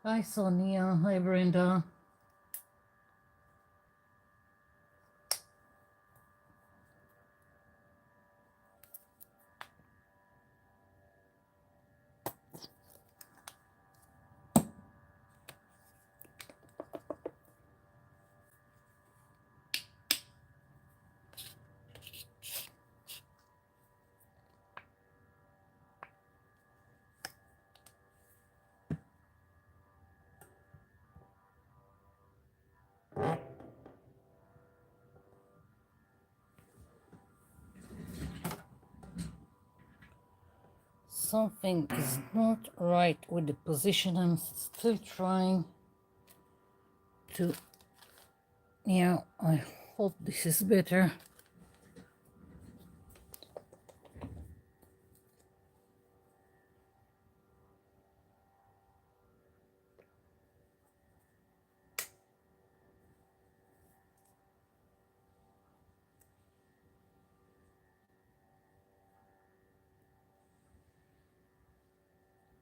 Hi Sonia, hi Brenda. Something is not right with the position. I'm still trying to, yeah, I hope this is better.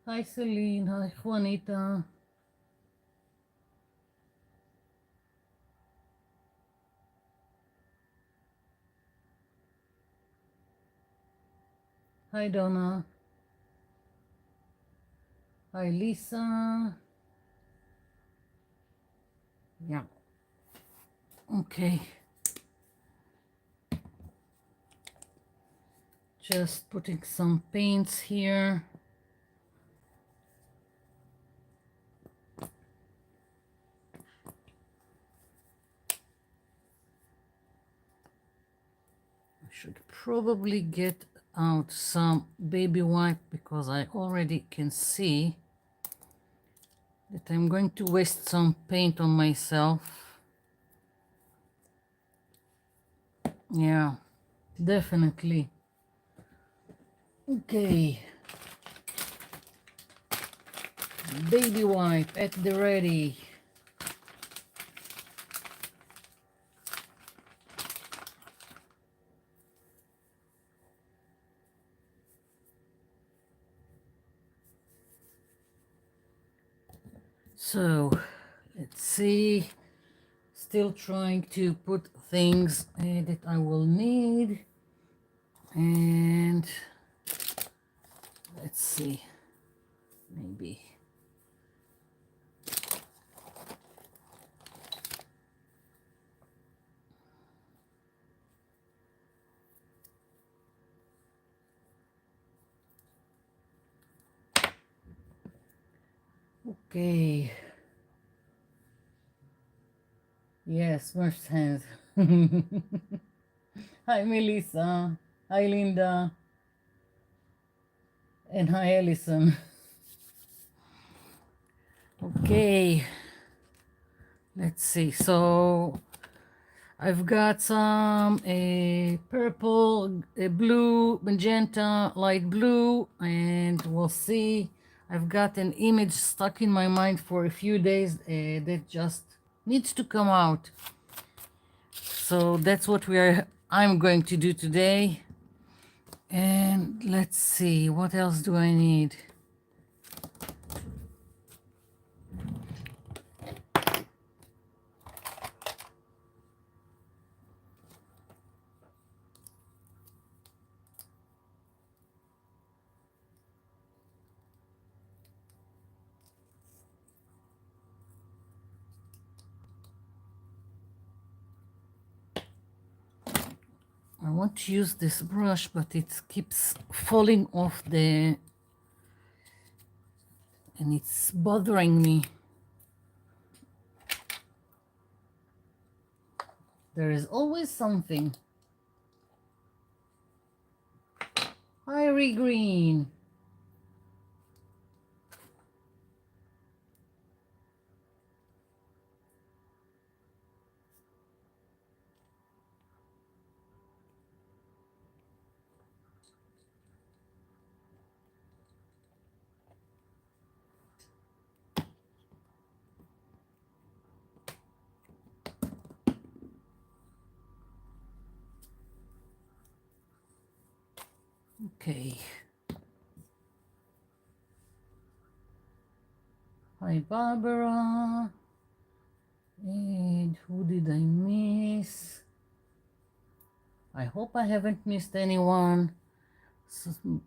Hi Celine, hi Juanita. Hi Donna. Hi Lisa. Yeah, okay. Just putting some paints here. I should probably get out some baby wipe because I already can see that I'm going to waste some paint on myself. Yeah, definitely. Okay, baby wipe at the ready. So, let's see. Still trying to put things that I will need. And let's see. Maybe. Okay. Yes, first hand. Hi, Melissa. Hi, Linda. And hi, Allison. Okay. Let's see. So I've got some a purple, a blue, magenta, light blue, and we'll see. I've got an image stuck in my mind for a few days that just needs to come out. So that's what I'm going to do today. And let's see, what else do I need? I want to use this brush, but it keeps falling off and it's bothering me. There is always something. Irie green. Okay. Hi, Barbara. And who did I miss? I hope I haven't missed anyone.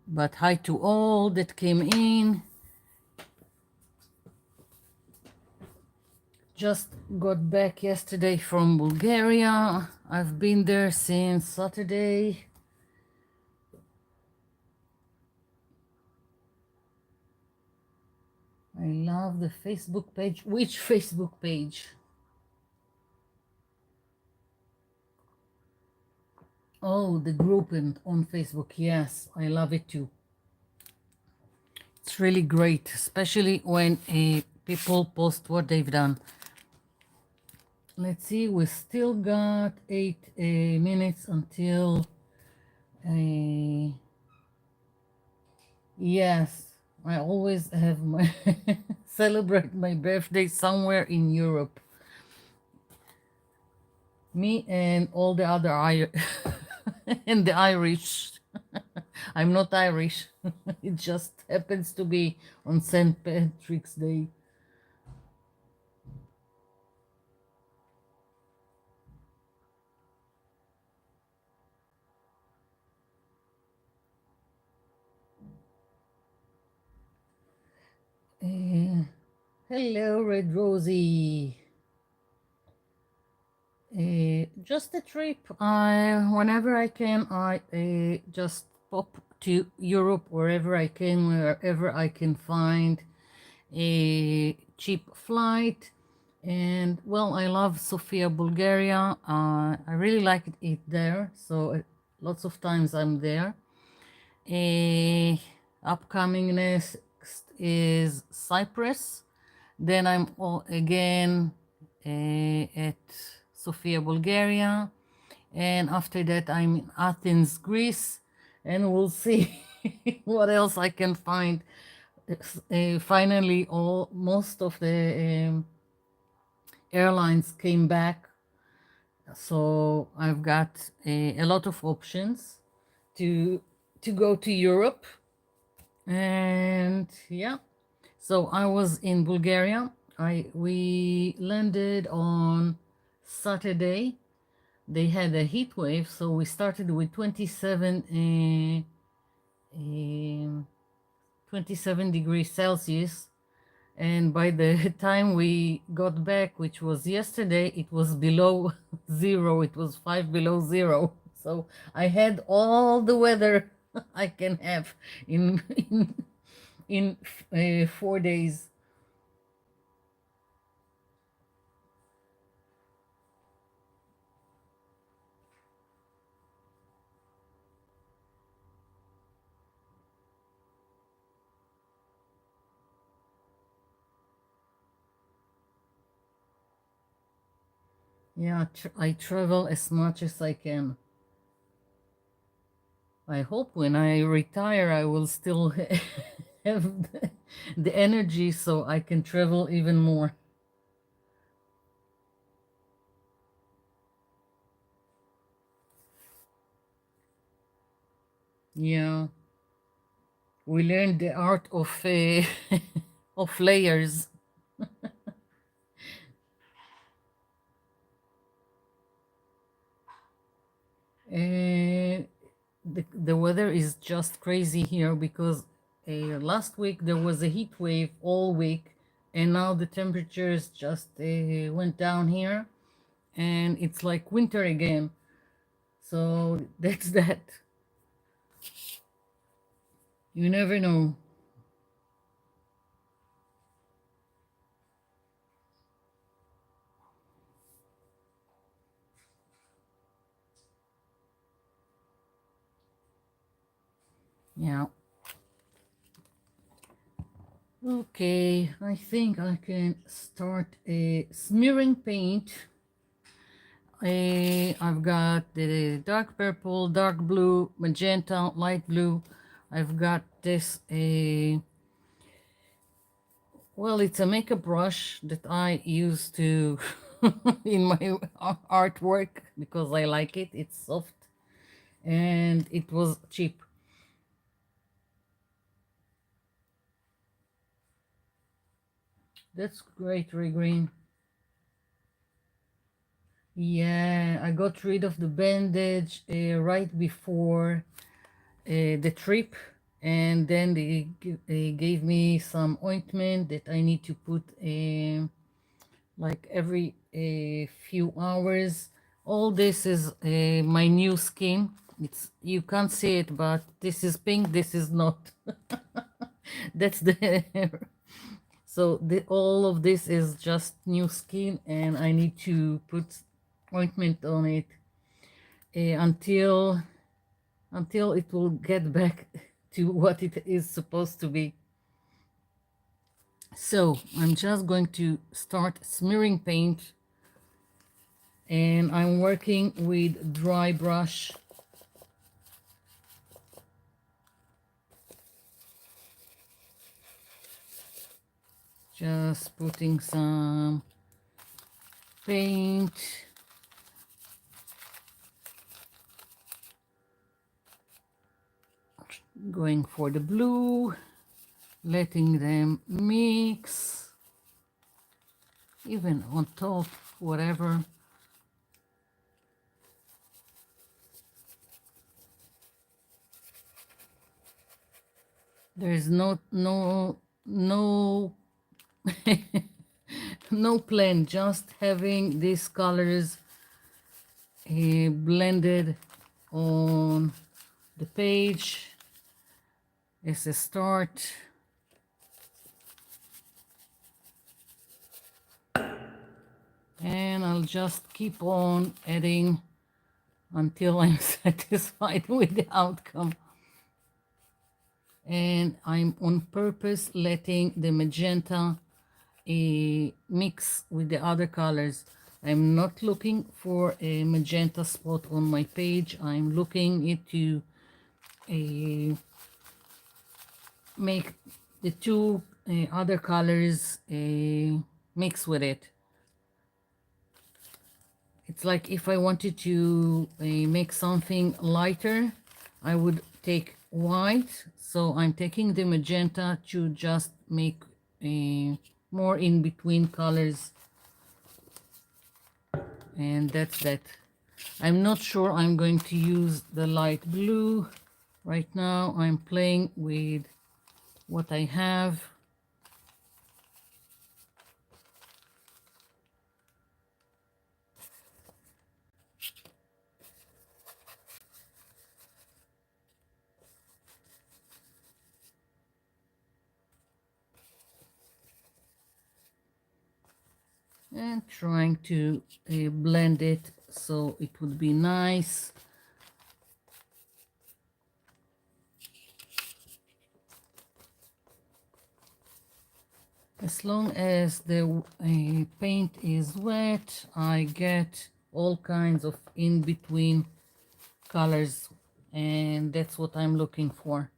But hi to all that came in. Just got back yesterday from Bulgaria. I've been there since Saturday. I love the Facebook page. Which Facebook page? Oh, the group on Facebook. Yes, I love it too. It's really great, especially when people post what they've done. Let's see, we still got 8 minutes until. Yes, I always have my celebrate my birthday somewhere in Europe. Me and all the other and the Irish. I'm not Irish. It just happens to be on St. Patrick's Day. Hello, Red Rosie. Just a trip. Whenever I can, I just pop to Europe wherever I can, wherever I can find a cheap flight. And well, I love Sofia, Bulgaria. I really like it there, so lots of times I'm there. Upcoming next is Cyprus. Then I'm again at Sofia, Bulgaria. And after that, I'm in Athens, Greece. And we'll see what else I can find. Finally, most of the airlines came back. So I've got a lot of options to go to Europe. And yeah, so I was in Bulgaria. We landed on Saturday. They had a heat wave, so we started with 27 degrees Celsius, and by the time we got back, which was yesterday, it was below zero. It was 5 below 0. So I had all the weather I can have in in 4 days. Yeah, I travel as much as I can. I hope when I retire, I will still have the energy so I can travel even more. Yeah, we learned the art of of layers. And the weather is just crazy here because last week there was a heat wave all week, and now the temperatures just went down here, and it's like winter again. So that's that. You never know. Yeah. Okay, I think I can start smearing paint. I've got the dark purple, dark blue, magenta, light blue. I've got this well, it's a makeup brush that I use to in my artwork because I like it. It's soft and it was cheap. That's great, Ray Green. Yeah, I got rid of the bandage right before the trip, and then they gave me some ointment that I need to put like every few hours. All this is my new skin. It's, you can't see it, but this is pink, this is not. That's the so all of this is just new skin, and I need to put ointment on it until it will get back to what it is supposed to be. So I'm just going to start smearing paint, and I'm working with dry brush. Just putting some paint. Going for the blue, letting them mix, even on top, whatever. There's no no plan, just having these colors blended on the page as a start. And I'll just keep on adding until I'm satisfied with the outcome. And I'm on purpose letting the magenta mix with the other colors. I'm not looking for a magenta spot on my page. I'm looking it to make the two other colors mix with it. It's like if I wanted to make something lighter, I would take white. So I'm taking the magenta to just make more in between colors. And that's that. I'm not sure I'm going to use the light blue. Right now I'm playing with what I have. And trying to blend it so it would be nice. As long as the paint is wet, I get all kinds of in-between colors, and that's what I'm looking for.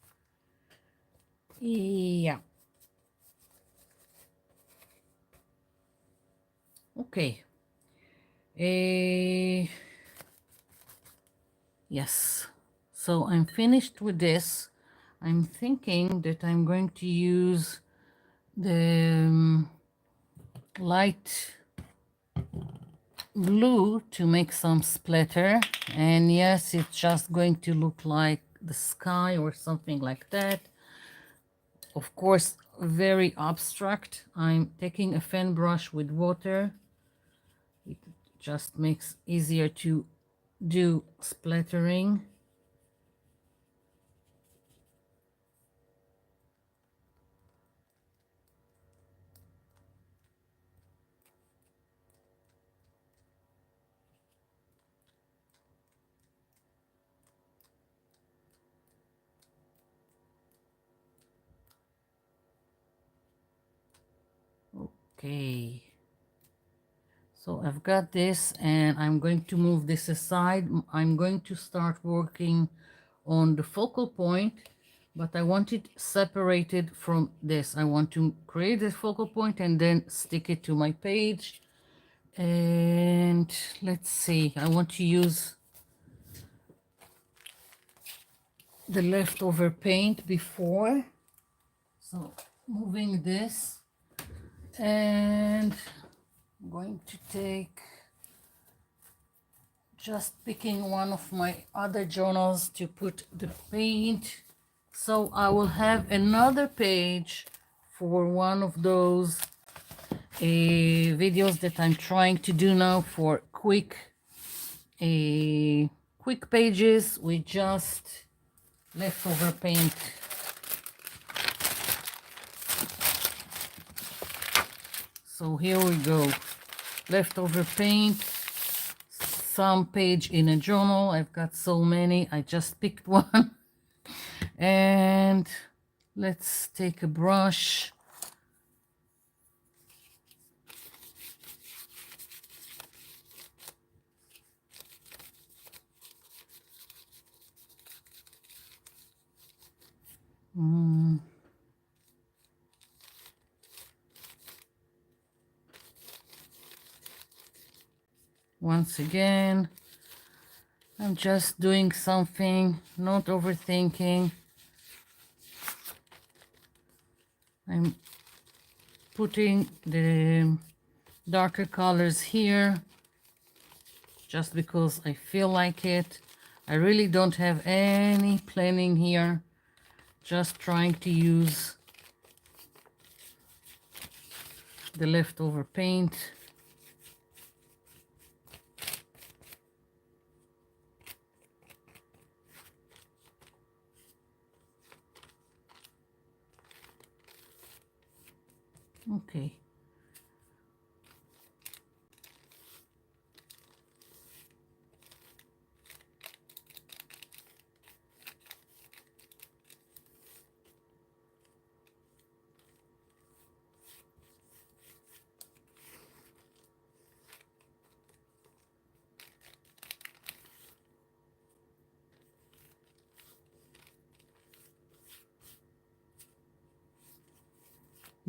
Yeah. Okay. Yes. So I'm finished with this. I'm thinking that I'm going to use the light blue to make some splatter, and yes, it's just going to look like the sky or something like that. Of course, very abstract. I'm taking a fan brush with water. It just makes easier to do splattering. Okay, so I've got this, and I'm going to move this aside. I'm going to start working on the focal point, but I want it separated from this. I want to create a focal point and then stick it to my page. And let's see, I want to use the leftover paint before. So moving this And I'm going to take, just picking one of my other journals to put the paint. So I will have another page for one of those videos that I'm trying to do now for quick pages with just leftover paint. So here we go, leftover paint, some page in a journal. I've got so many, I just picked one. And let's take a brush. Once again, I'm just doing something, not overthinking. I'm putting the darker colors here just because I feel like it. I really don't have any planning here, just trying to use the leftover paint. Okay.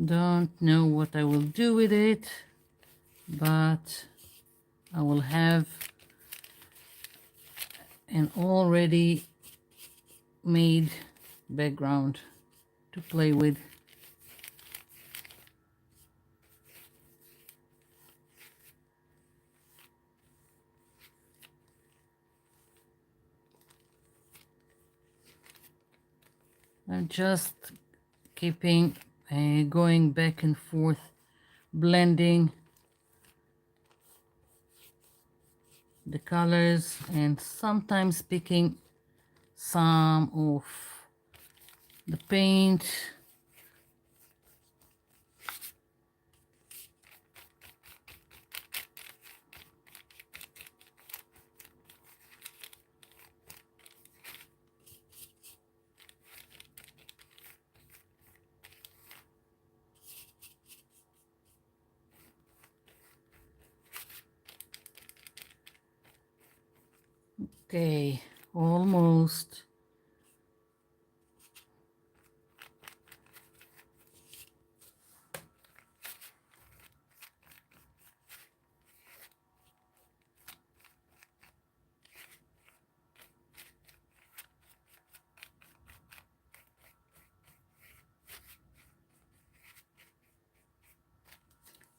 Don't know what I will do with it, but I will have an already made background to play with. I'm just keeping going back and forth, blending the colors and sometimes picking some of the paint. Okay, almost.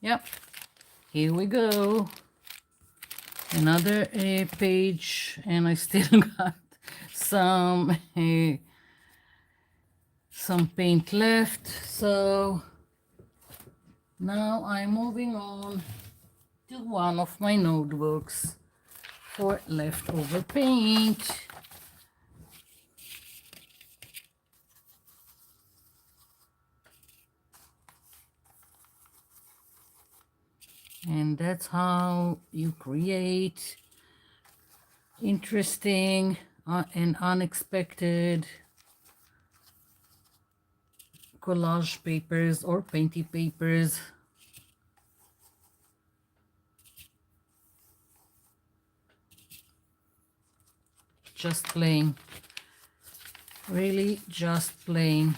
Yep, here we go. Another page, and I still got some paint left. So now I'm moving on to one of my notebooks for leftover paint. And that's how you create interesting and unexpected collage papers or painty papers. Just plain, really just plain.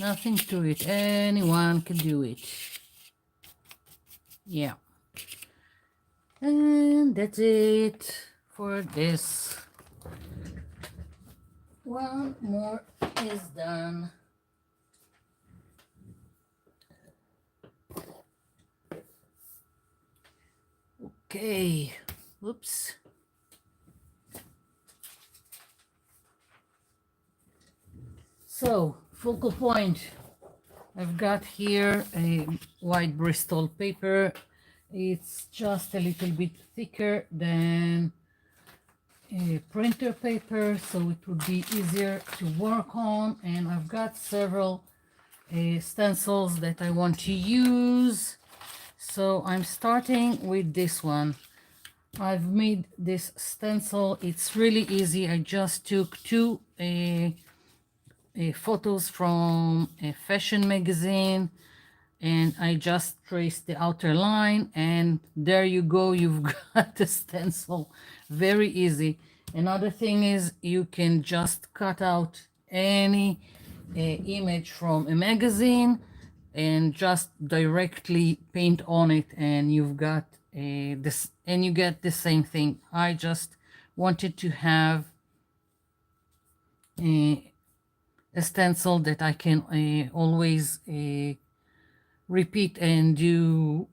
Nothing to it. Anyone can do it. Yeah. And that's it for this. One more is done. Okay. Oops. So, focal point. I've got here a white Bristol paper. It's just a little bit thicker than a printer paper, so it would be easier to work on. And I've got several stencils that I want to use. So I'm starting with this one. I've made this stencil. It's really easy. I just took two photos from a fashion magazine and I just traced the outer line, and there you go, you've got the stencil. Very easy. Another thing is you can just cut out any image from a magazine and just directly paint on it, and you've got this, and you get the same thing. I just wanted to have a stencil that I can always repeat and do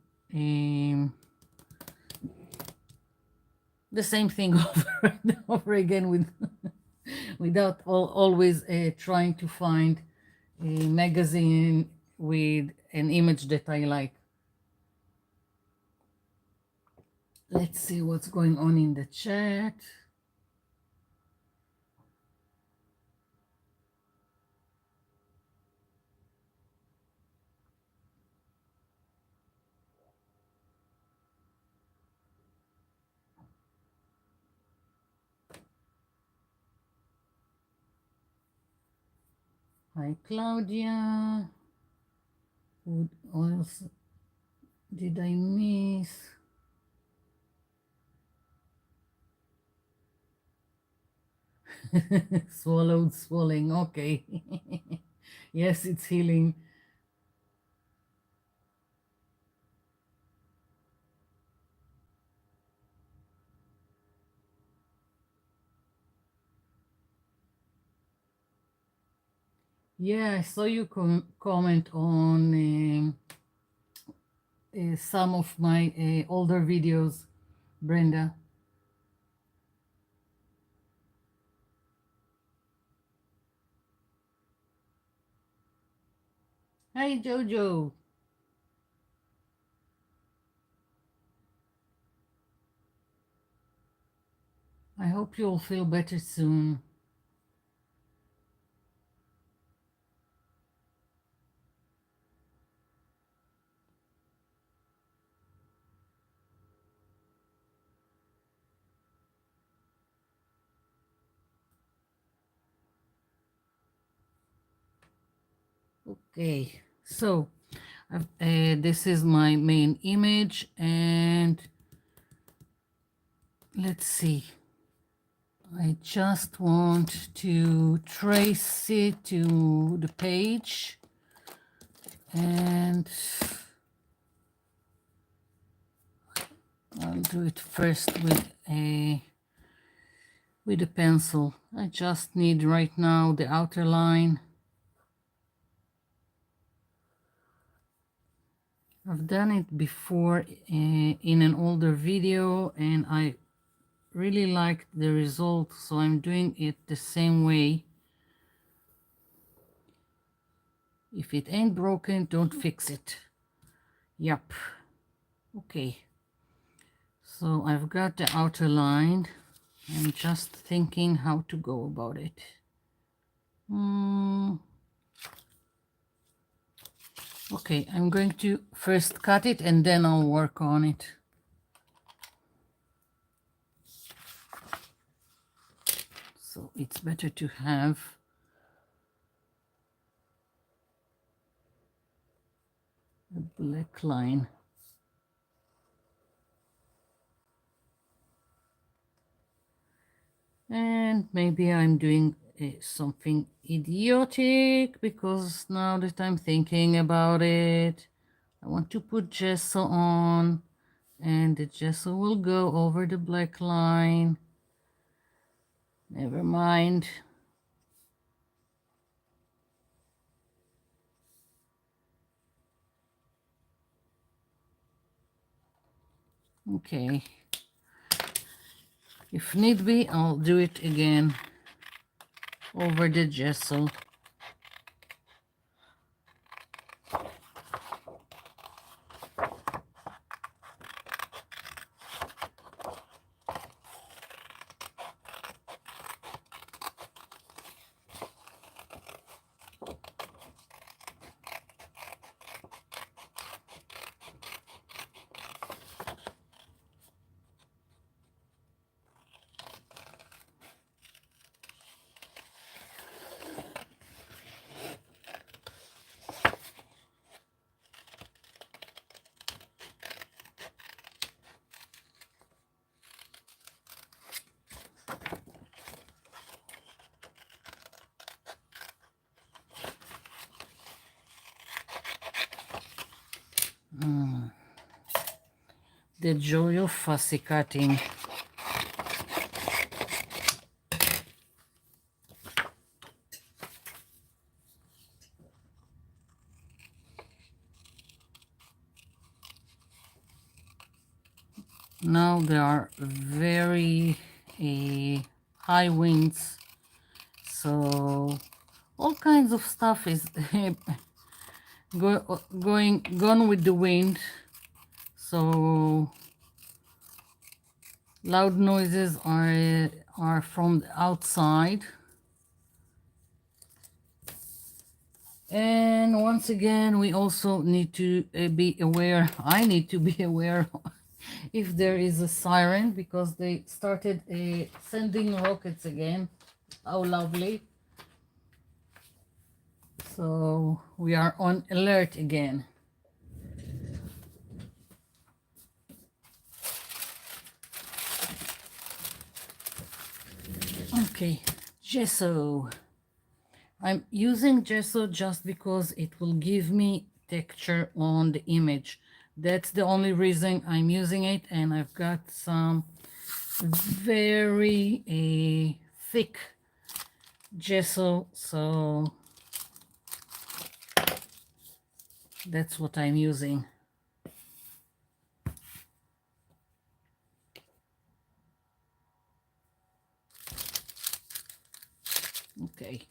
the same thing over and over again with without always trying to find a magazine with an image that I like. Let's see what's going on in the chat. Hi, Claudia. What else did I miss? Swallowed, swallowing. Okay. Yes, it's healing. Yeah, I saw you comment on some of my older videos, Brenda. Hi, Jojo. I hope you'll feel better soon. Okay, so this is my main image, and let's see. I just want to trace it to the page, and I'll do it first with a pencil. I just need right now the outer line. I've done it before in an older video, and I really liked the result, so I'm doing it the same way. If it ain't broken, don't fix it. Yep. Okay. So I've got the outer line. I'm just thinking how to go about it. Okay, I'm going to first cut it and then I'll work on it. So it's better to have a black line. And maybe I'm doing something idiotic, because now that I'm thinking about it, I want to put gesso on, and the gesso will go over the black line. Never mind. Okay. If need be, I'll do it again over the gesso. The joy of fussy cutting. Now there are very high winds, so all kinds of stuff is gone with the wind. So loud noises are from the outside. And once again, we also need to be aware, I need to be aware if there is a siren, because they started sending rockets again. How lovely. So we are on alert again. Okay, gesso. I'm using gesso just because it will give me texture on the image. That's the only reason I'm using it, and I've got some very thick gesso, so that's what I'm using. Okay.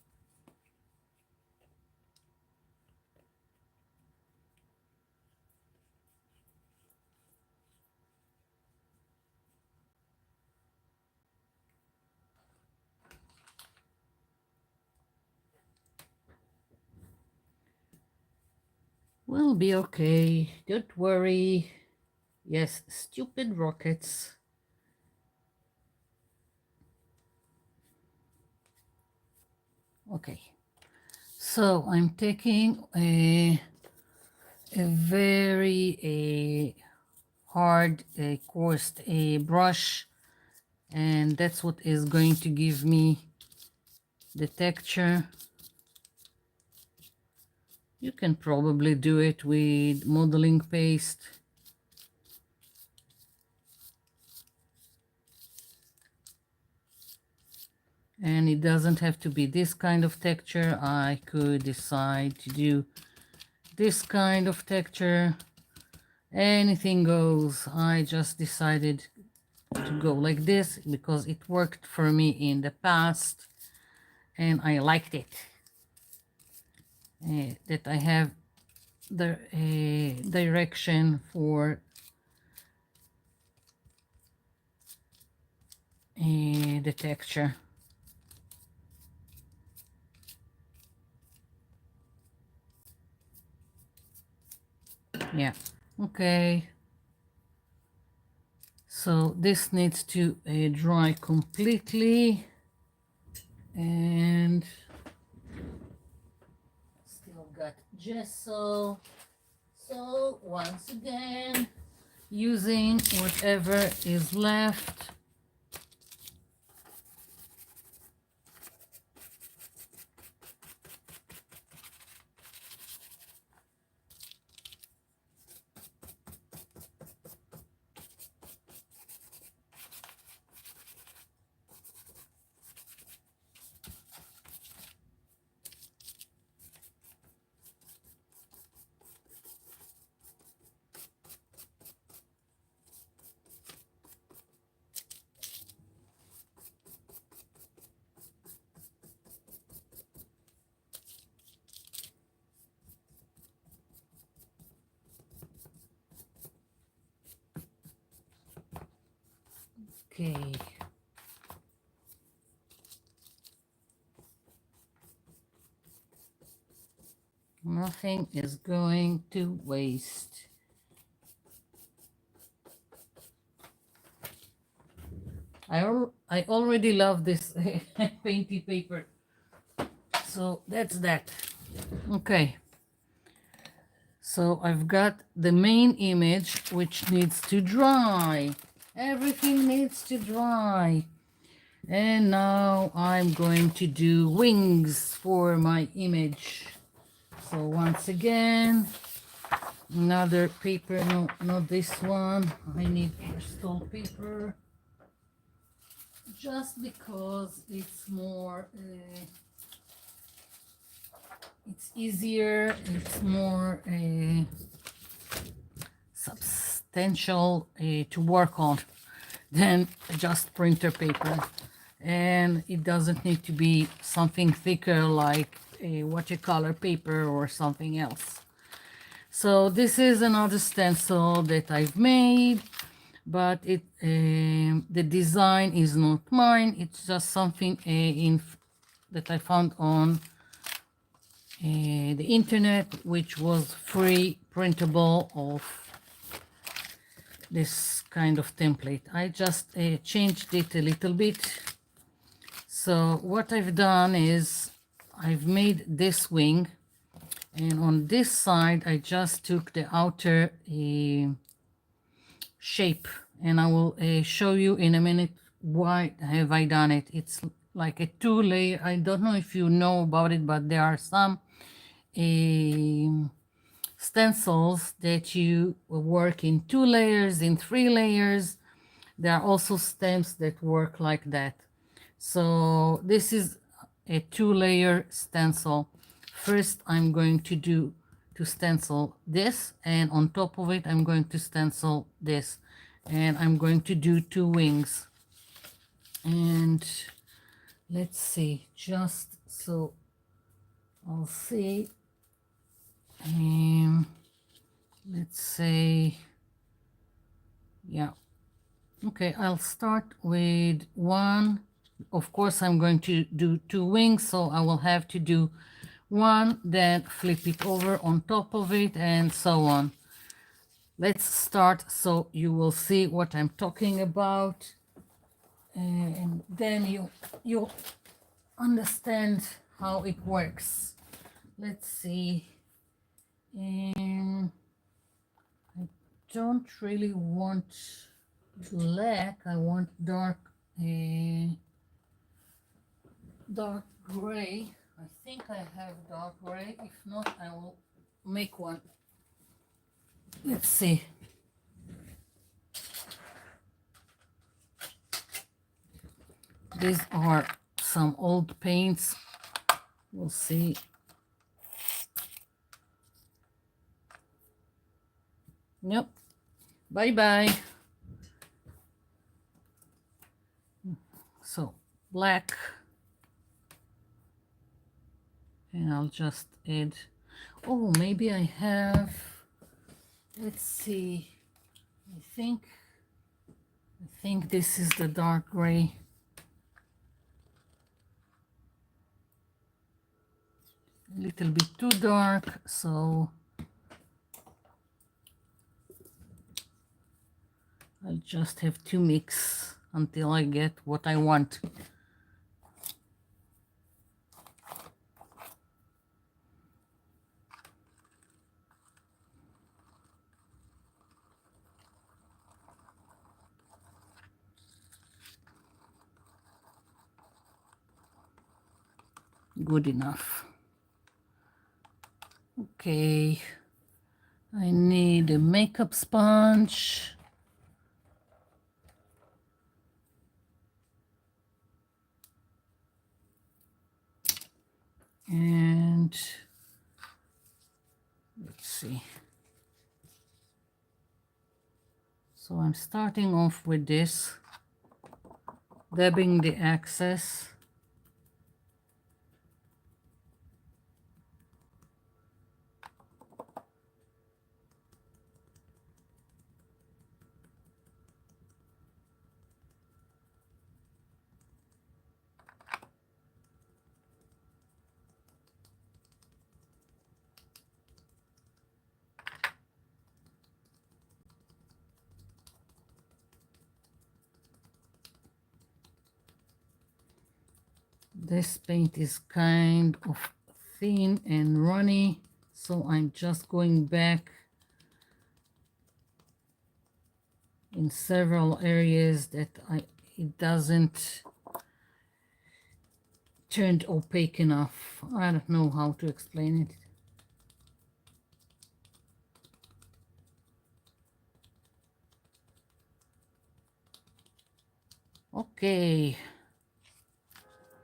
We'll be okay. Don't worry. Yes, stupid rockets. Okay. So I'm taking a very hard coursed brush, and that's what is going to give me the texture. You can probably do it with modeling paste. And it doesn't have to be this kind of texture. I could decide to do this kind of texture. Anything goes. I just decided to go like this because it worked for me in the past and I liked it. That I have the direction for the texture. Yeah, okay. So this needs to dry completely, and still got gesso. So once again, using whatever is left. Okay. Nothing is going to waste. I already love this painty paper. So that's that. Okay. So I've got the main image which needs to dry. Everything needs to dry. And now I'm going to do wings for my image. So once again, another paper, no, not this one. I need crystal paper just because it's more, it's easier, it's more substantial to work on than just printer paper. And it doesn't need to be something thicker like a watercolor paper or something else. So this is another stencil that I've made, but the design is not mine. It's just something that I found on the internet, which was free printable of this kind of template. I just changed it a little bit. So what I've done is I've made this wing, and on this side I just took the outer shape, and I will show you in a minute why have I done it. It's like a two-layer. I don't know if you know about it, but there are some stencils that you work in 2 layers, in 3 layers. There are also stamps that work like that. So this is a 2-layer stencil. First I'm going to stencil this, and on top of it I'm going to stencil this, and I'm going to do 2 wings. And let's see, just so I'll see, let's say, yeah, okay, I'll start with 1. Of course I'm going to do 2 wings, so I will have to do 1, then flip it over on top of it, and so on. Let's start so you will see what I'm talking about, and then you'll understand how it works. Let's see. I don't really want black. I want dark gray. I think I have dark gray. If not, I will make one. Let's see. These are some old paints. We'll see. Yep. Bye-bye. So, black. And I'll just add, oh, maybe I have, let's see, I think this is the dark gray. A little bit too dark, so I'll just have to mix until I get what I want. Good enough. Okay, I need a makeup sponge. And let's see. So I'm starting off with this, dabbing the excess. this paint is kind of thin and runny, so I'm just going back in several areas that it doesn't turn opaque enough. I don't know how to explain it. Okay,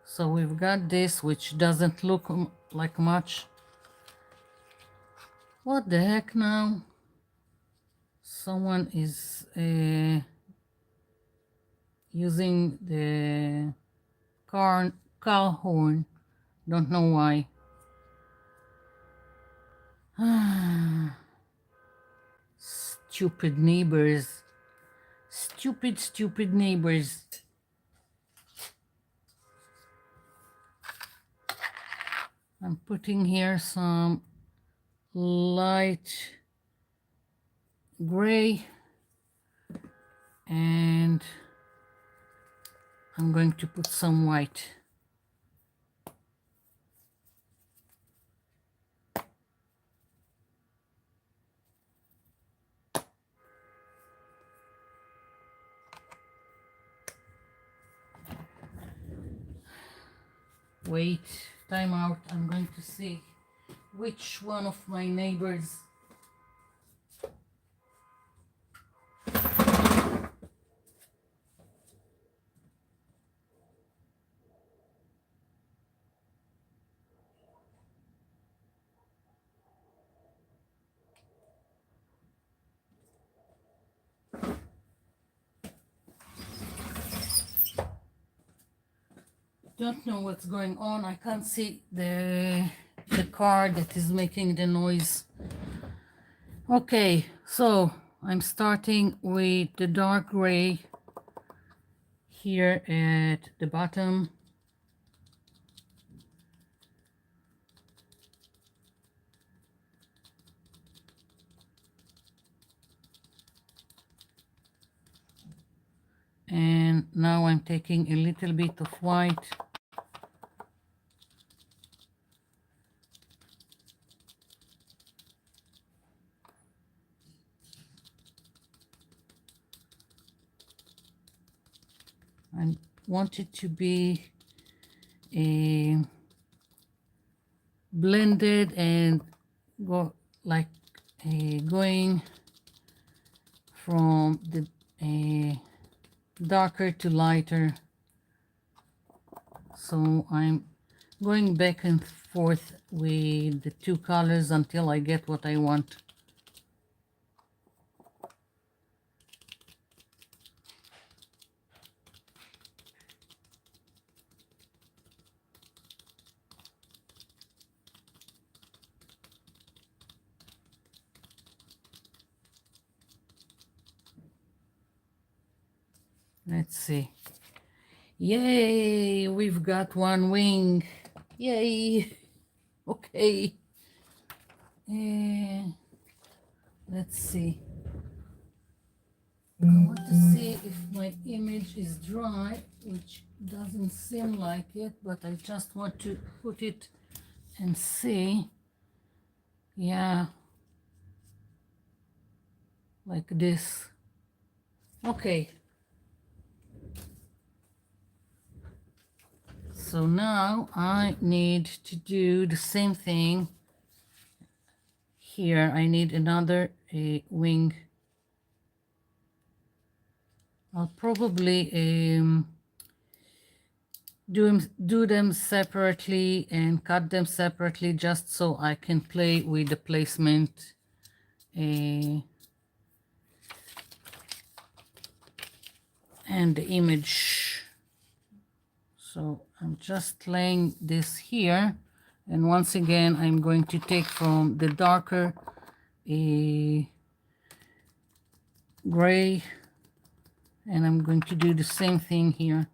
so we've got this, which doesn't look like much. What the heck now? Someone is using the car horn. Don't know why. Stupid neighbors. Stupid neighbors. I'm putting here some light gray, and I'm going to put some white. Wait, time out. I'm going to see which one of my neighbors. Don't know what's going on. I can't see the car that is making the noise. Okay, so I'm starting with the dark gray here at the bottom. And now I'm taking a little bit of white. I want it to be blended and go like going from the darker to lighter. So I'm going back and forth with the two colors until I get what I want. Let's see. Yay, we've got one wing. Yay. Okay. Let's see. I want to see if my image is dry, which doesn't seem like it, but I just want to put it and see. Yeah. Like this. Okay. So now I need to do the same thing here. I need another wing. I'll probably do them separately and cut them separately just so I can play with the placement. And the image. So I'm just laying this here, and once again I'm going to take from the darker gray, and I'm going to do the same thing here.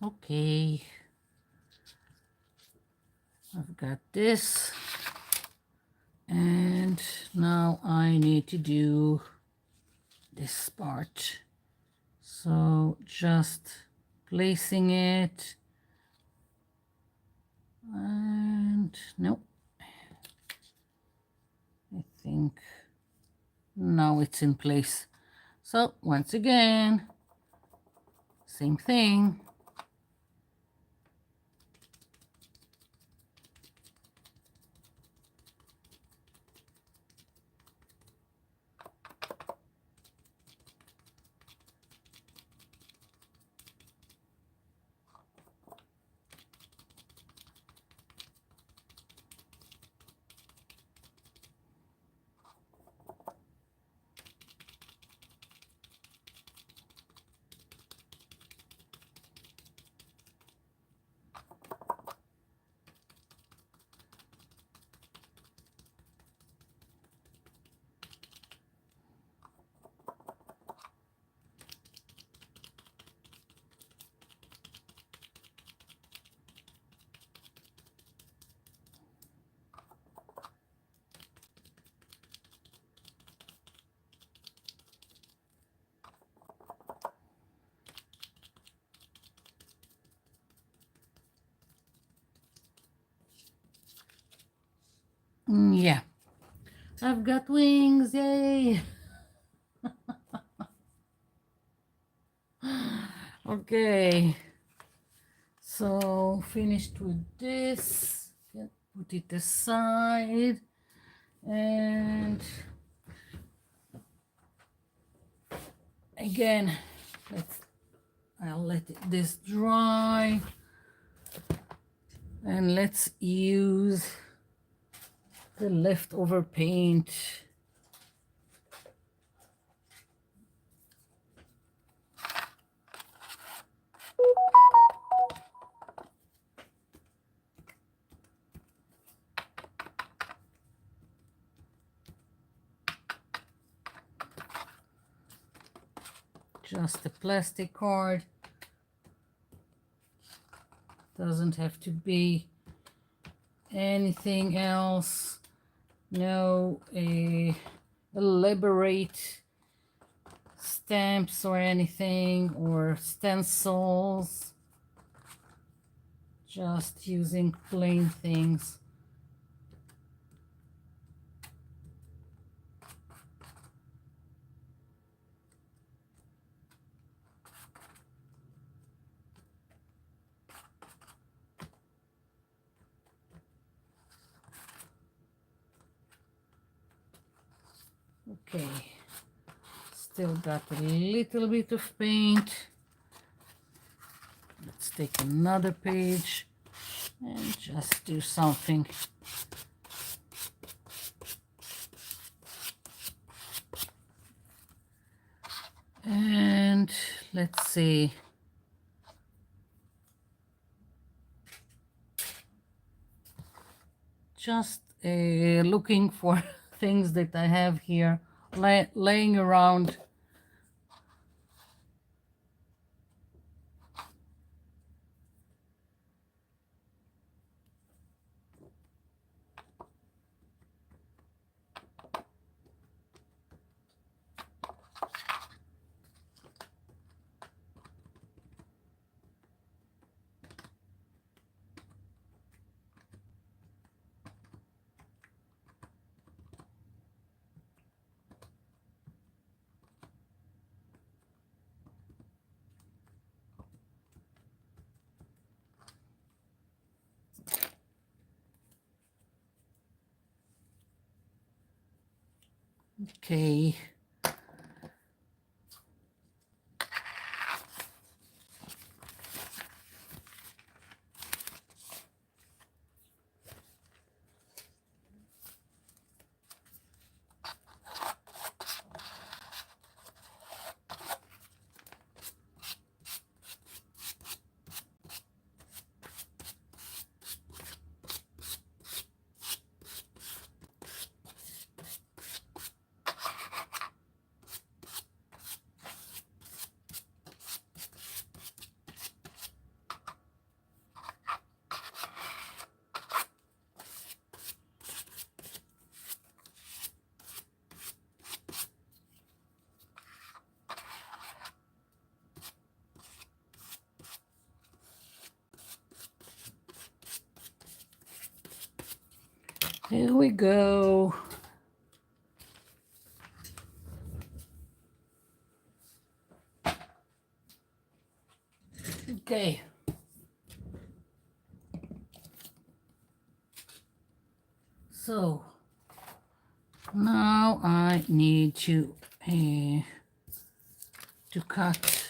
Okay, I've got this, and now I need to do this part. So just placing it, and nope, I think now it's in place. So once again, same thing. Yeah, I've got wings, yay! Okay, so finished with this. Put it aside, and again, I'll let this dry, and let's use the leftover paint. Just a plastic card. Doesn't have to be anything else. No elaborate stamps or anything, or stencils. Just using plain things. Okay, still got a little bit of paint. Let's take another page and just do something. And let's see. Just looking for things that I have here laying around. Okay. Here we go. Okay. So now I need to cut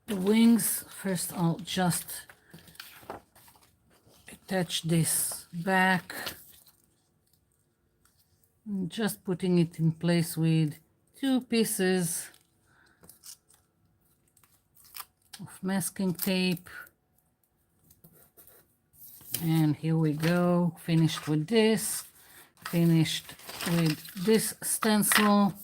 the wings. First I'll just attach this back. I'm just putting it in place with 2 pieces of masking tape. And here we go, finished with this, finished with this stencil.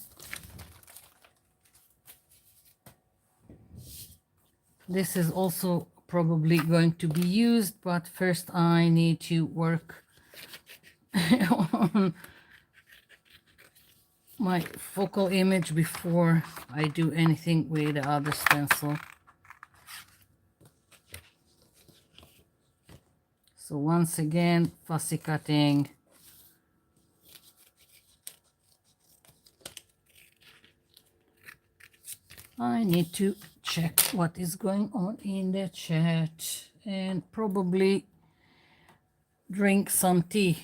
This is also probably going to be used, but first I need to work on my focal image before I do anything with the other stencil. So once again, fussy cutting. I need to check what is going on in the chat and probably drink some tea.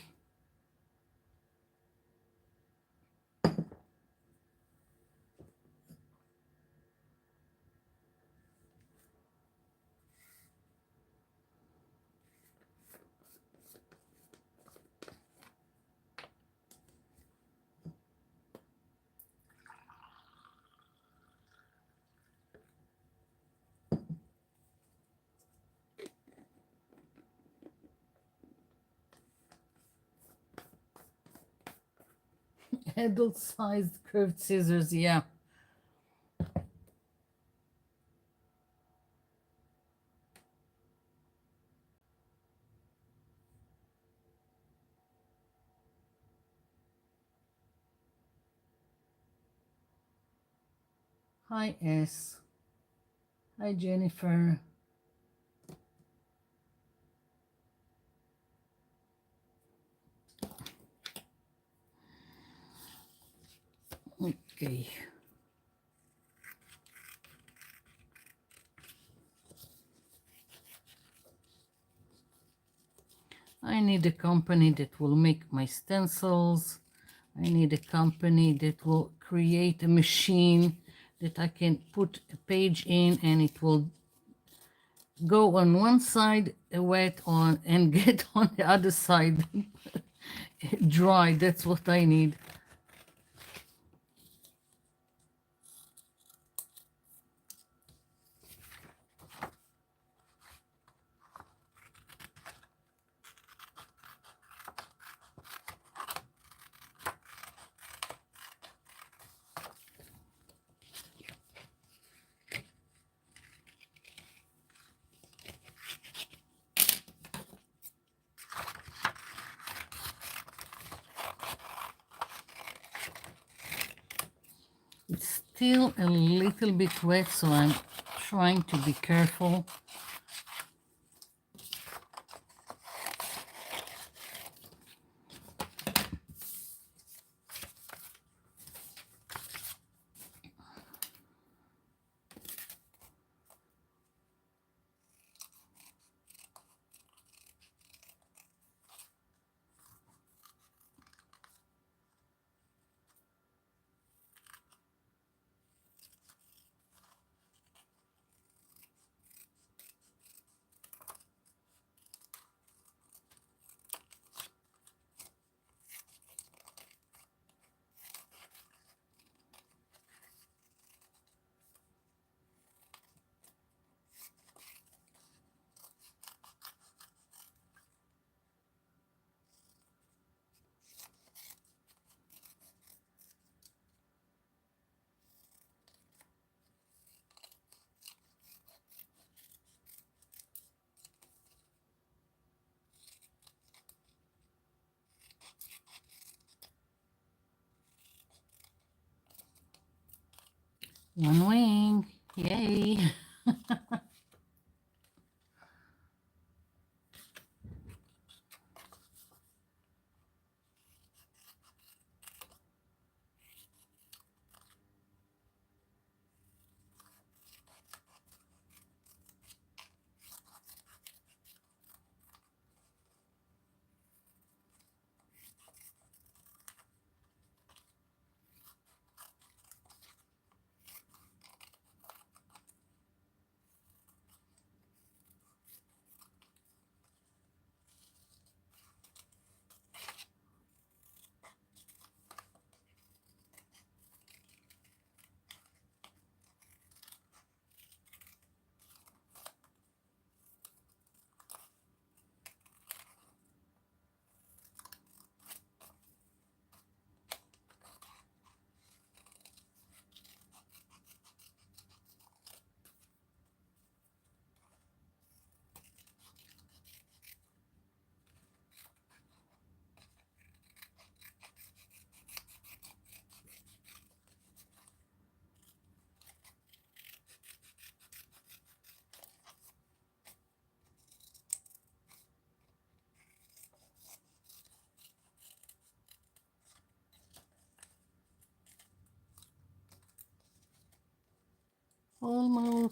Adult-sized curved scissors, yeah. Hi, S. Hi, Jennifer. Okay. I need a company that will make my stencils. I need a company that will create a machine that I can put a page in and it will go on one side wet on and get on the other side dry. That's what I need. It's still a little bit wet, so I'm trying to be careful. One wing, yay.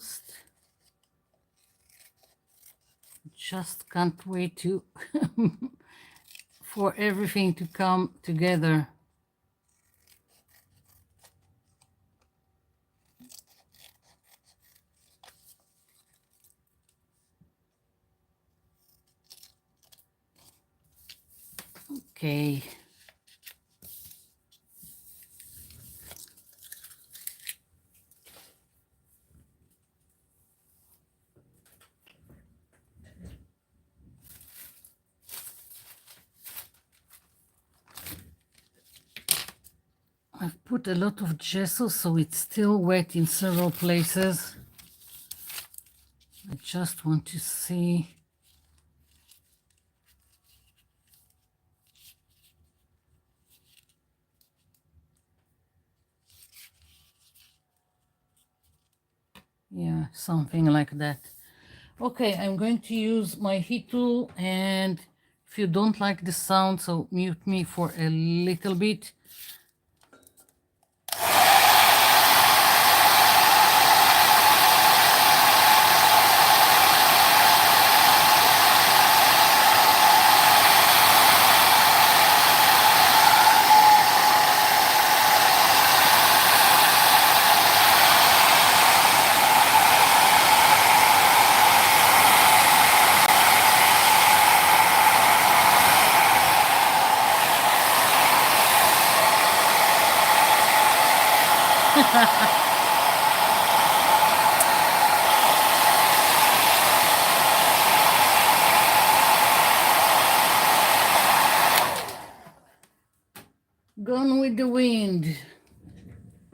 almost. Just can't wait to for everything to come together. Okay. I've put a lot of gesso, so it's still wet in several places. I just want to see. Yeah, something like that. Okay, I'm going to use my heat tool, and if you don't like the sound, so mute me for a little bit. Gone with the wind.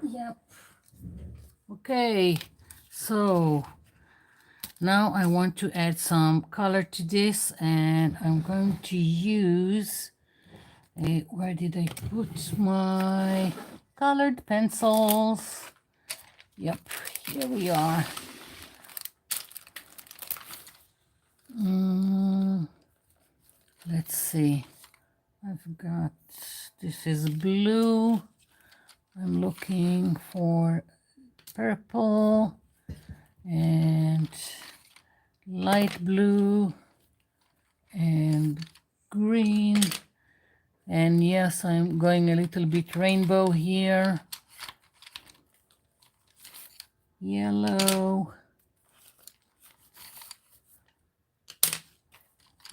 Yep. Okay, so now I want to add some color to this, and I'm going to use where did I put my colored pencils? Yep, here we are. Let's see. I've got, this is blue. I'm looking for purple and light blue and green. And yes, I'm going a little bit rainbow here. Yellow.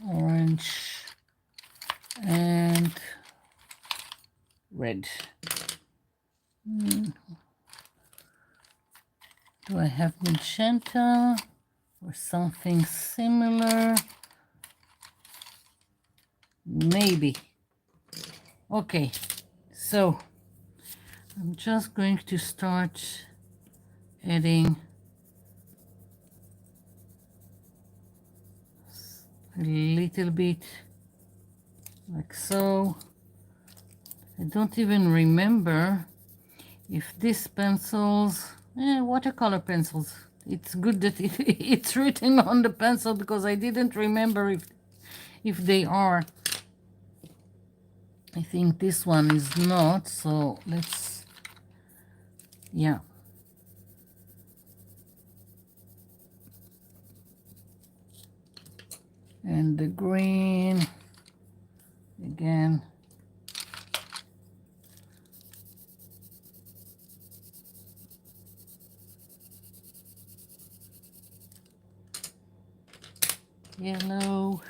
Orange. And red. Do I have magenta or something similar? Maybe. Okay, so I'm just going to start adding a little bit like so. I don't even remember if these pencils, watercolor pencils, it's good that it's written on the pencil, because I didn't remember if they are. I think this one is not, so let's, yeah. And the green, again. Yellow.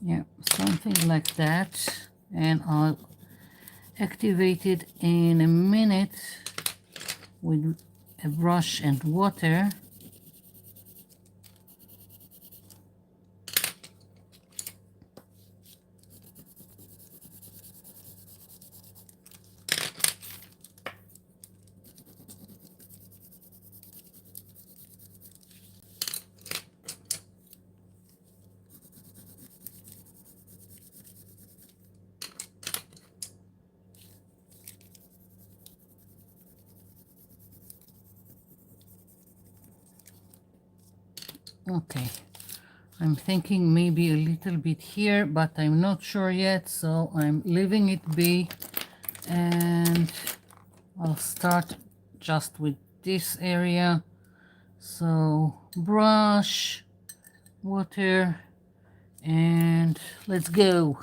Yeah, something like that, and I'll activate it in a minute with a brush and water. Okay, I'm thinking maybe a little bit here, but I'm not sure yet, so I'm leaving it be, and I'll start just with this area. So brush, water, and let's go.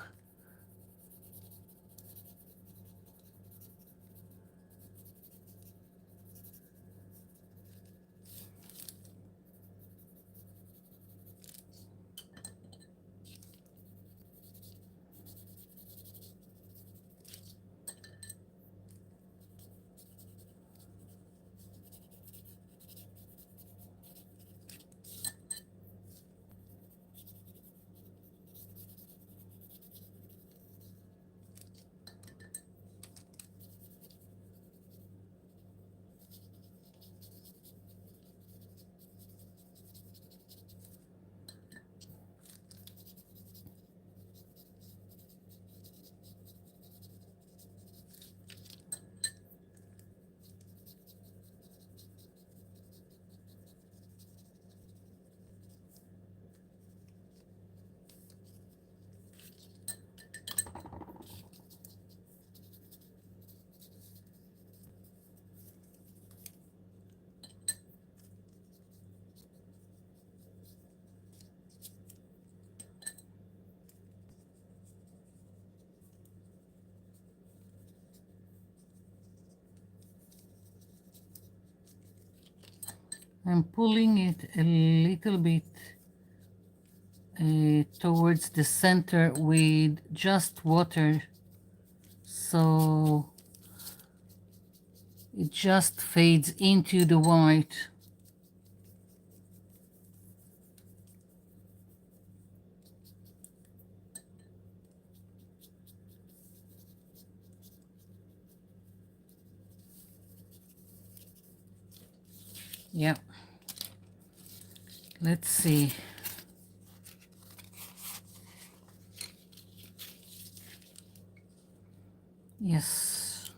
I'm pulling it a little bit towards the center with just water, so it just fades into the white. Yeah, let's see. Yes.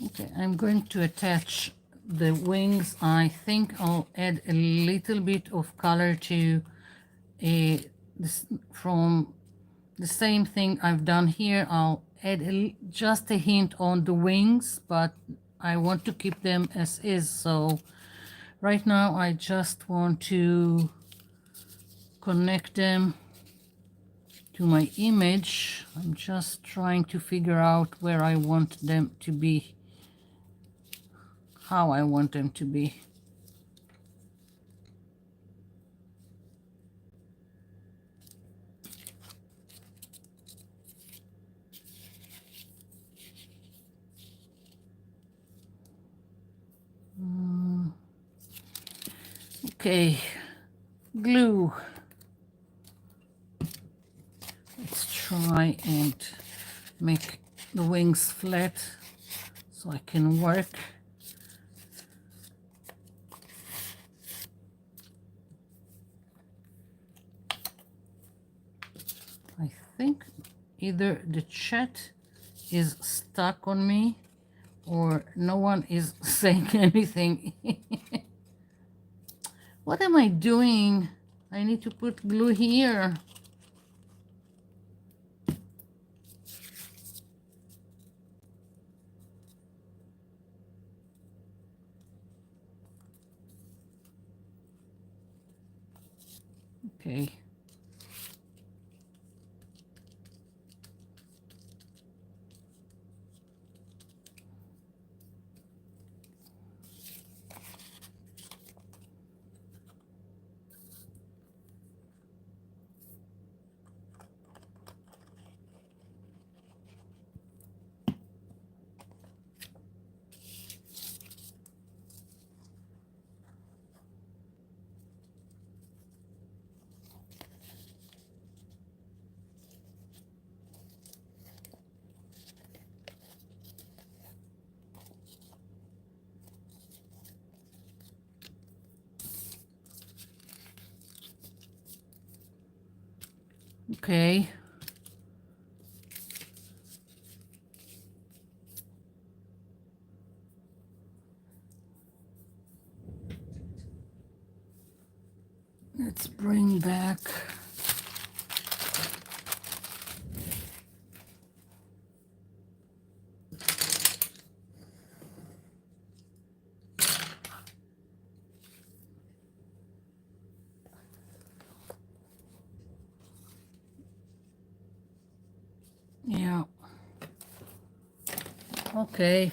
Okay, I'm going to attach the wings. I think I'll add a little bit of color to this from the same thing I've done here. I'll add just a hint on the wings, but I want to keep them as is. So right now I just want to connect them to my image. I'm just trying to figure out where I want them to be, how I want them to be. Okay, glue. Let's try and make the wings flat so I can work. I think either the chat is stuck on me or no one is saying anything. What am I doing? I need to put glue here. Okay. Okay. going back. Yeah. Okay.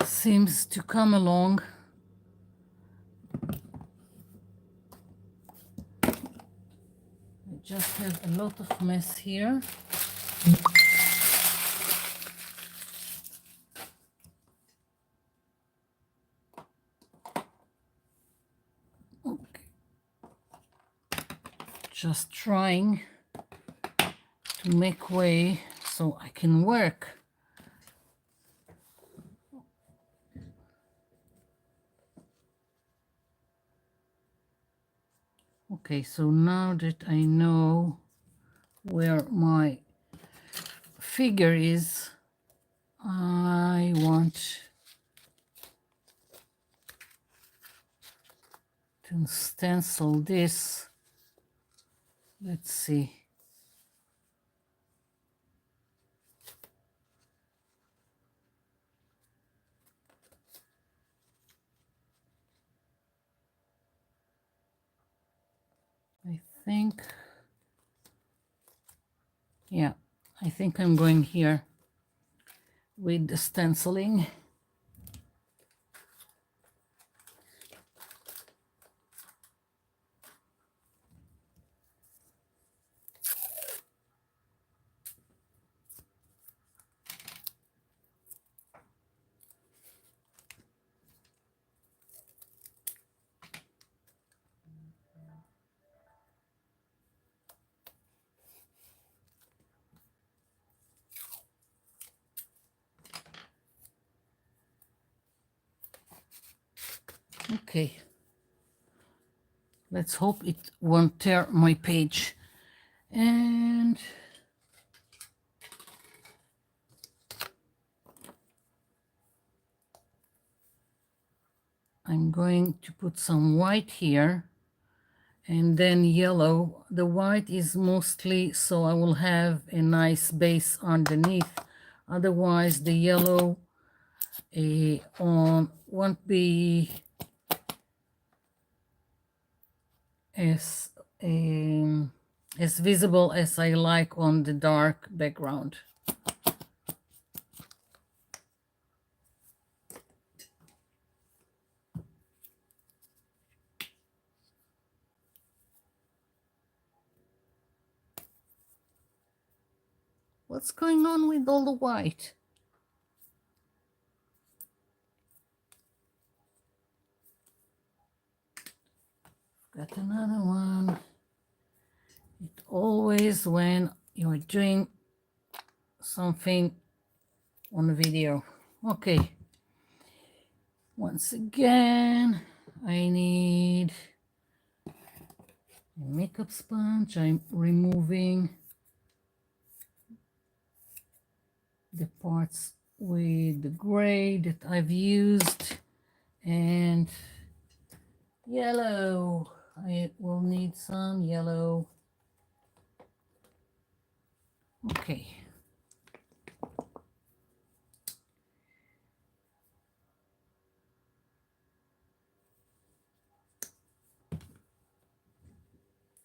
Seems to come along. I just have a lot of mess here. Okay. Just trying to make way so I can work. Okay, so now that I know where my figure is, I want to stencil this. Let's see. I think, yeah, I think I'm going here with the stenciling. Okay, let's hope it won't tear my page. And I'm going to put some white here and then yellow. The white is mostly so I will have a nice base underneath. Otherwise the yellow won't be as as visible as I like on the dark background. What's going on with all the white? Got another one. It always when you're doing something on video. Okay. Once again, I need a makeup sponge. I'm removing the parts with the gray that I've used, and yellow. I will need some yellow. Okay.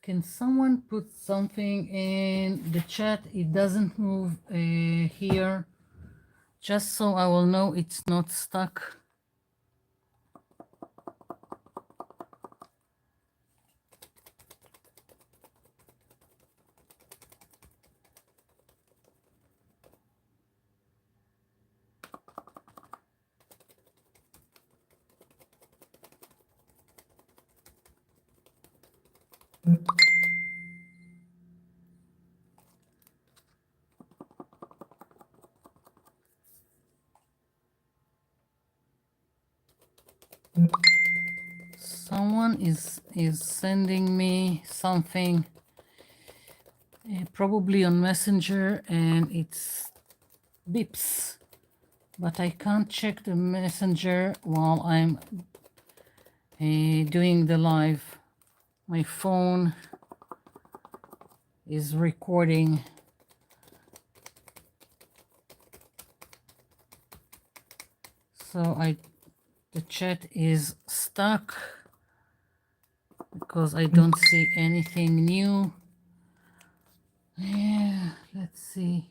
Can someone put something in the chat? It doesn't move here, just so I will know it's not stuck. Someone is sending me something, probably on Messenger, and it's beeps, but I can't check the Messenger while I'm doing the live. My phone is recording. So the chat is stuck because I don't see anything new. Yeah, let's see.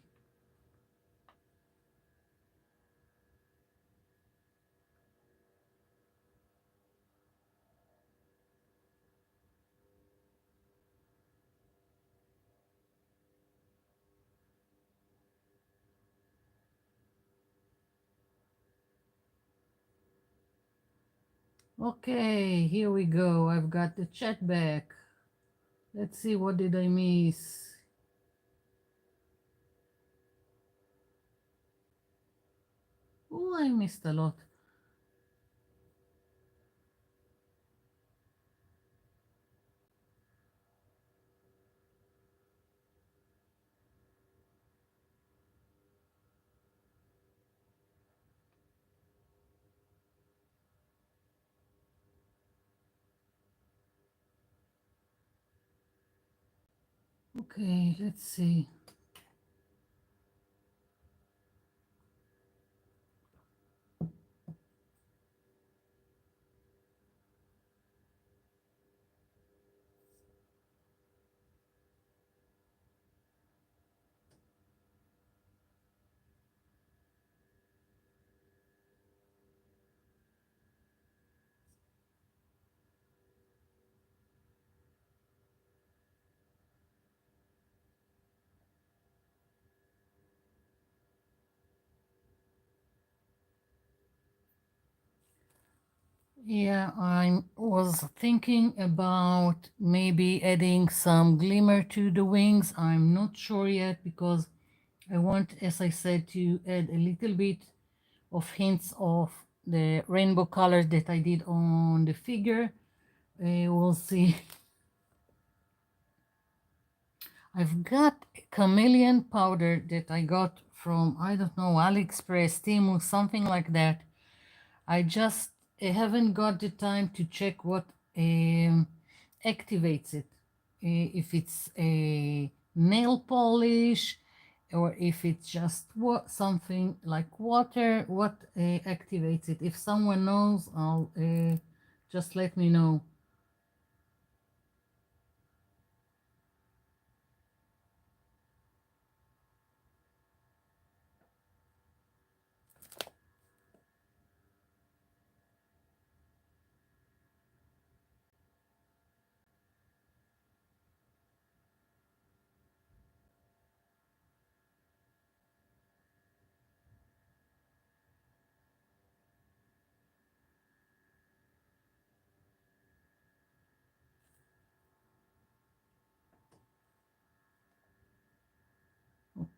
Okay, here we go. I've got the chat back. Let's see, what did I miss? Oh, I missed a lot. Okay, let's see. Yeah, I was thinking about maybe adding some glimmer to the wings. I'm not sure yet because I want, as I said, to add a little bit of hints of the rainbow colors that I did on the figure. We'll see. I've got chameleon powder that I got from, I don't know, AliExpress, Temu, something like that. I just haven't got the time to check what activates it. If it's a nail polish or if it's just something like water, what activates it. If someone knows, I'll just let me know.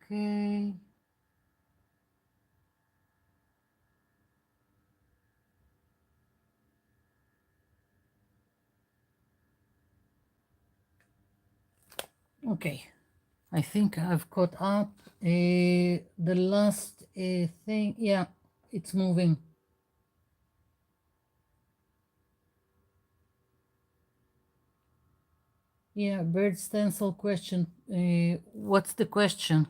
Okay. Okay. I think I've caught up. The last thing, yeah, it's moving. Yeah, bird stencil question. What's the question?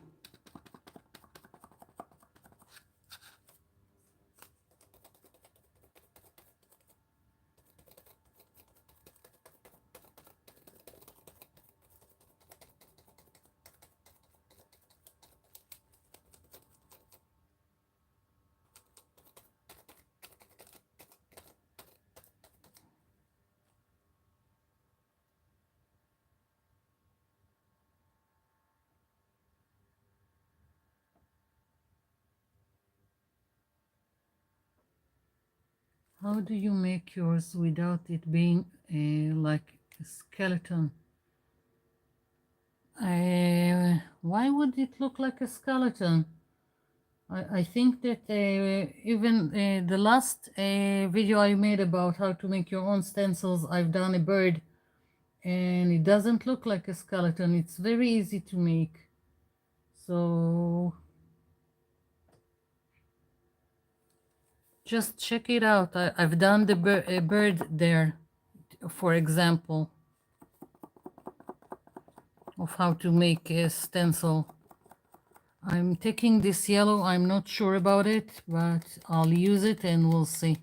How do you make yours without it being like a skeleton? Why would it look like a skeleton? I think that even the last video I made about how to make your own stencils, I've done a bird and it doesn't look like a skeleton. It's very easy to make. So just check it out. I've done the bird there, for example. of how to make a stencil. I'm taking this yellow. I'm not sure about it, but I'll use it and we'll see.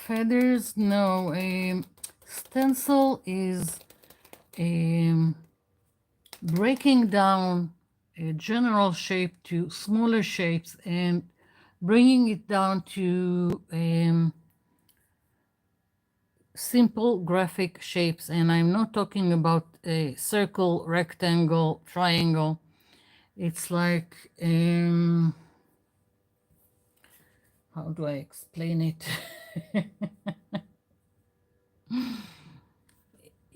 Feathers, no. Stencil is breaking down a general shape to smaller shapes and bringing it down to simple graphic shapes. And I'm not talking about a circle, rectangle, triangle. It's like, how do I explain it?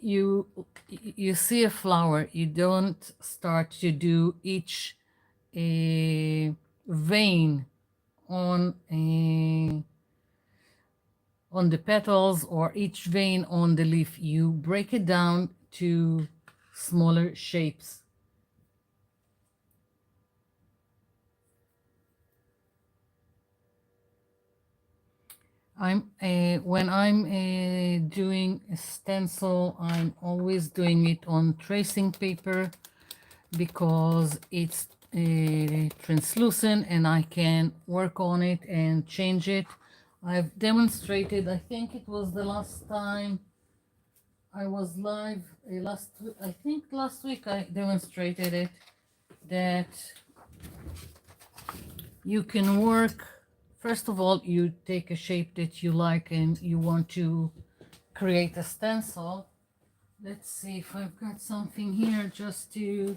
You see a flower, you don't start to do each vein on the petals or each vein on the leaf. You break it down to smaller shapes. When I'm doing a stencil, I'm always doing it on tracing paper because it's translucent and I can work on it and change it. I've demonstrated, I think it was the last time I was live, I think last week I demonstrated it, that you can work. First of all, you take a shape that you like and you want to create a stencil. Let's see if I've got something here just to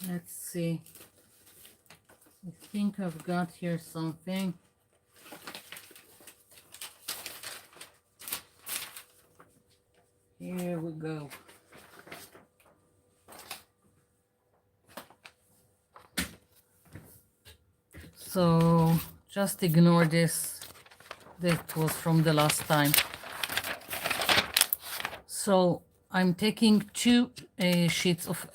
let's see. I think I've got here something. Here we go. So just ignore this. That was from the last time. So I'm taking two sheets of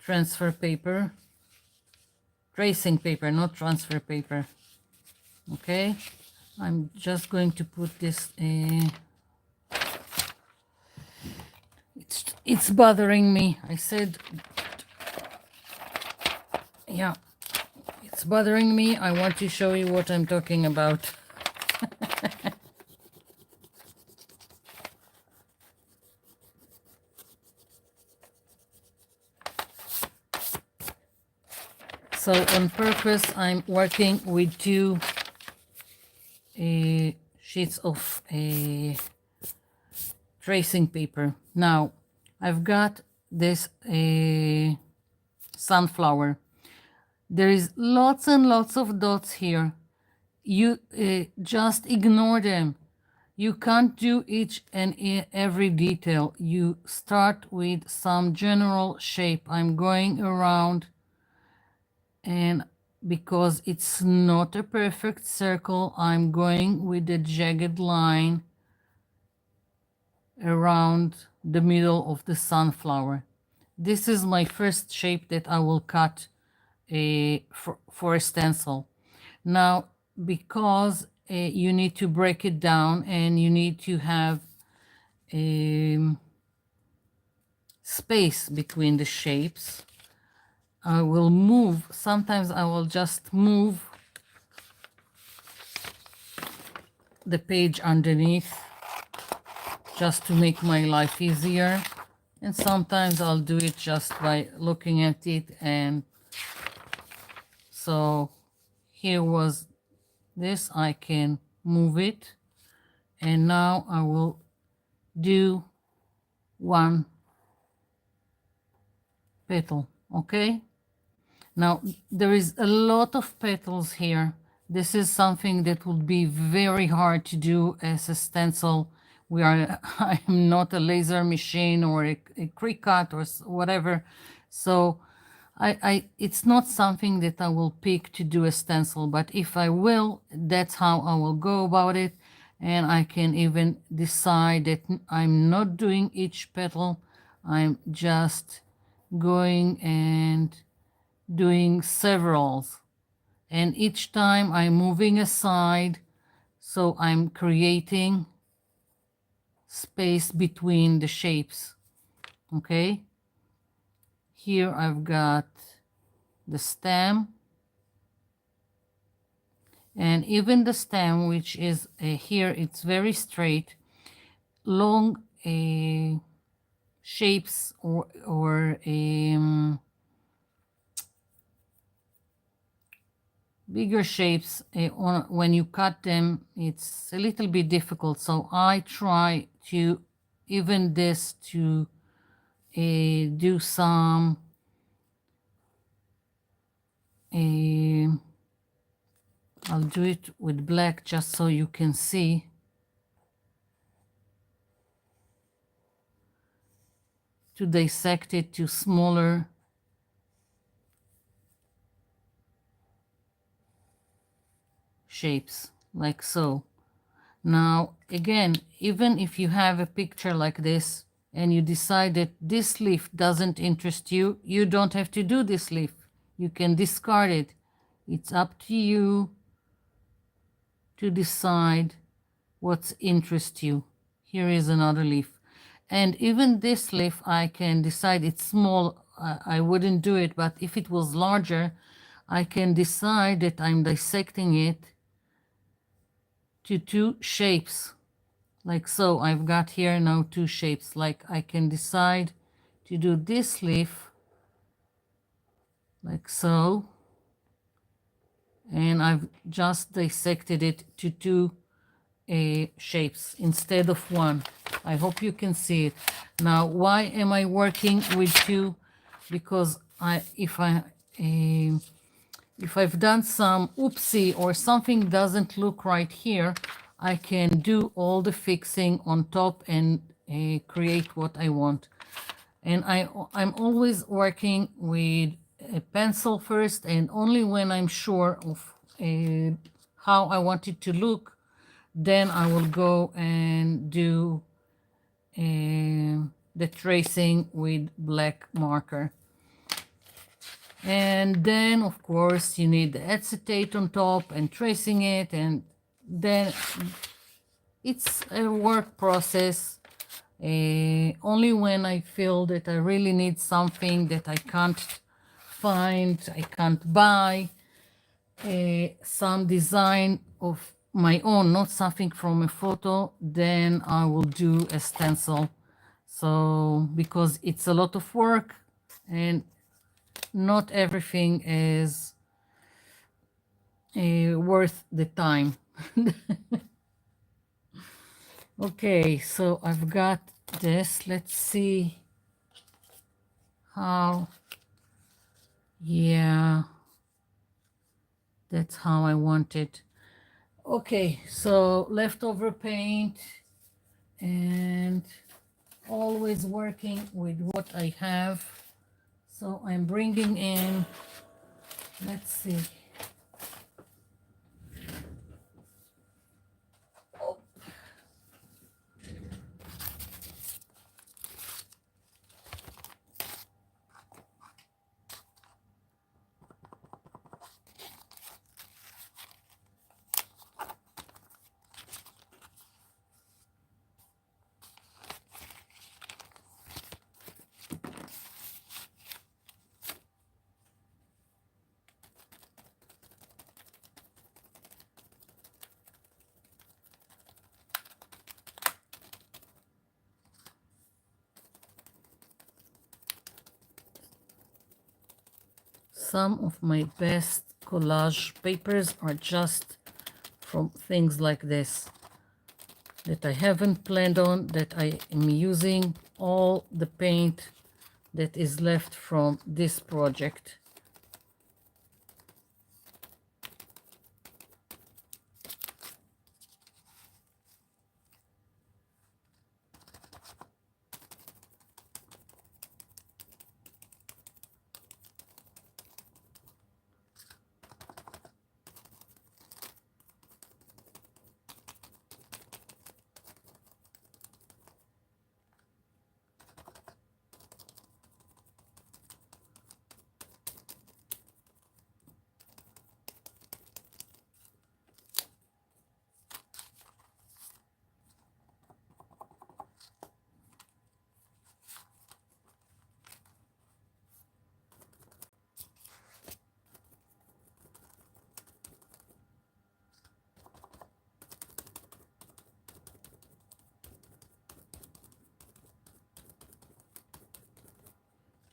transfer paper, tracing paper, not transfer paper. Okay, I'm just going to put this. It's bothering me. I said, yeah. It's bothering me. I want to show you what I'm talking about. So on purpose, I'm working with two sheets of tracing paper. Now, I've got this sunflower. There is lots and lots of dots here. You just ignore them. You can't do each and every detail. You start with some general shape. I'm going around, and because it's not a perfect circle, I'm going with a jagged line around the middle of the sunflower. This is my first shape that I will cut for a stencil. Now, because you need to break it down and you need to have space between the shapes, I will move. Sometimes I will just move the page underneath just to make my life easier. And sometimes I'll do it just by looking at it. And so here was this, I can move it. And now I will do one petal, okay? Now, there is a lot of petals here. This is something that would be very hard to do as a stencil. I am not a laser machine or a Cricut or whatever. So it's not something that I will pick to do a stencil, but if I will, that's how I will go about it. And I can even decide that I'm not doing each petal. I'm just going and doing severals, and each time I'm moving aside, so I'm creating space between the shapes. Okay, here I've got the stem, and even the stem, which is here, it's very straight, long shapes or bigger shapes, when you cut them, it's a little bit difficult. So I try to even this to do some I'll do it with black just so you can see. To dissect it to smaller shapes, like so. Now, again, even if you have a picture like this and you decide that this leaf doesn't interest you, you don't have to do this leaf. You can discard it. It's up to you to decide what interests you. Here is another leaf. And even this leaf, I can decide it's small. I wouldn't do it, but if it was larger, I can decide that I'm dissecting it to two shapes, like so. I've got here now two shapes. Like I can decide to do this leaf like so, and I've just dissected it to two shapes instead of one. I hope you can see it. Now, why am I working with two? Because if I've done some oopsie or something doesn't look right here, I can do all the fixing on top and create what I want. And I'm always working with a pencil first, and only when I'm sure of how I want it to look, then I will go and do the tracing with black marker. And then, of course, you need the acetate on top and tracing it, and then it's a work process. Only when I feel that I really need something that I can't find, I can't buy, some design of my own, not something from a photo, then I will do a stencil. So because it's a lot of work and not everything is worth the time. Okay, so I've got this. Let's see how, yeah, that's how I want it. Okay, so leftover paint, and always working with what I have. So I'm bringing in, let's see. Oh. Some of my best collage papers are just from things like this that I haven't planned on, that I am using all the paint that is left from this project.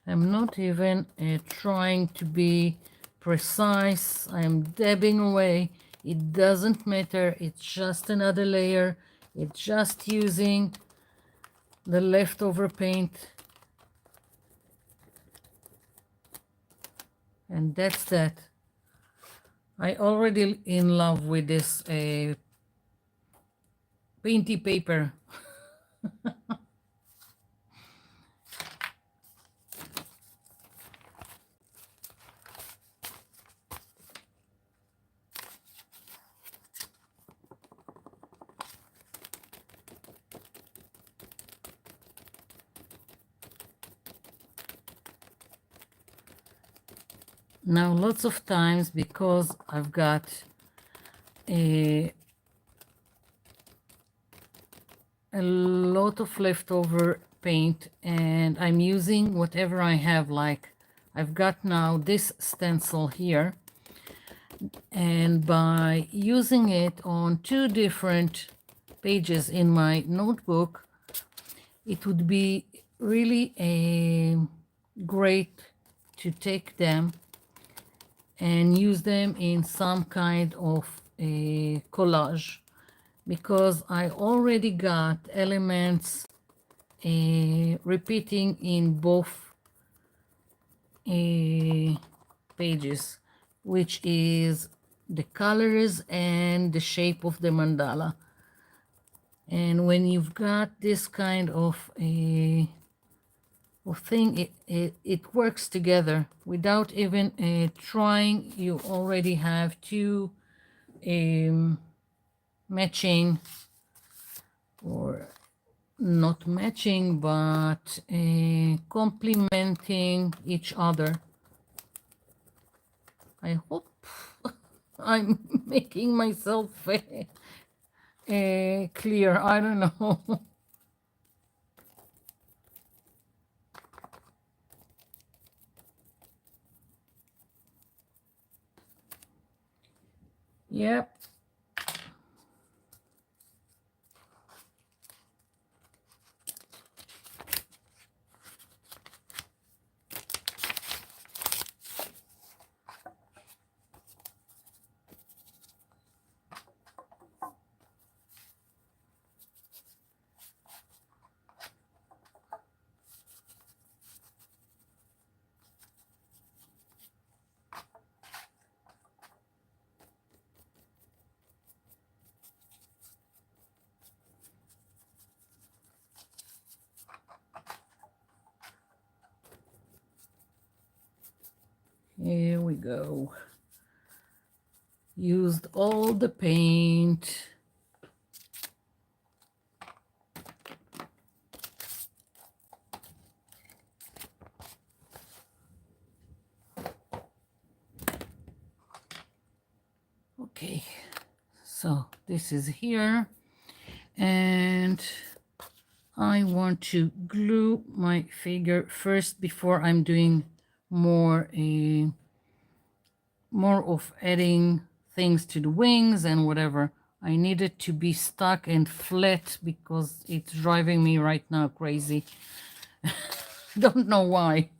I'm not even trying to be precise. I'm dabbing away. It doesn't matter. It's just another layer. It's just using the leftover paint. And that's that. I already in love with this painty paper. Now lots of times, because I've got a lot of leftover paint and I'm using whatever I have, like I've got now this stencil here, and by using it on 2 different pages in my notebook, it would be really great to take them and use them in some kind of a collage, because I already got elements repeating in both pages, which is the colors and the shape of the mandala. And when you've got this kind of a thing, it works together without even trying. You already have 2 matching, or not matching, but complementing each other. I hope I'm making myself clear. I don't know. Yep. Here we go. Used all the paint. Okay, so this is here, and I want to glue my figure first before I'm doing more of adding things to the wings and whatever. I need it to be stuck and flat because it's driving me right now crazy. Don't know why.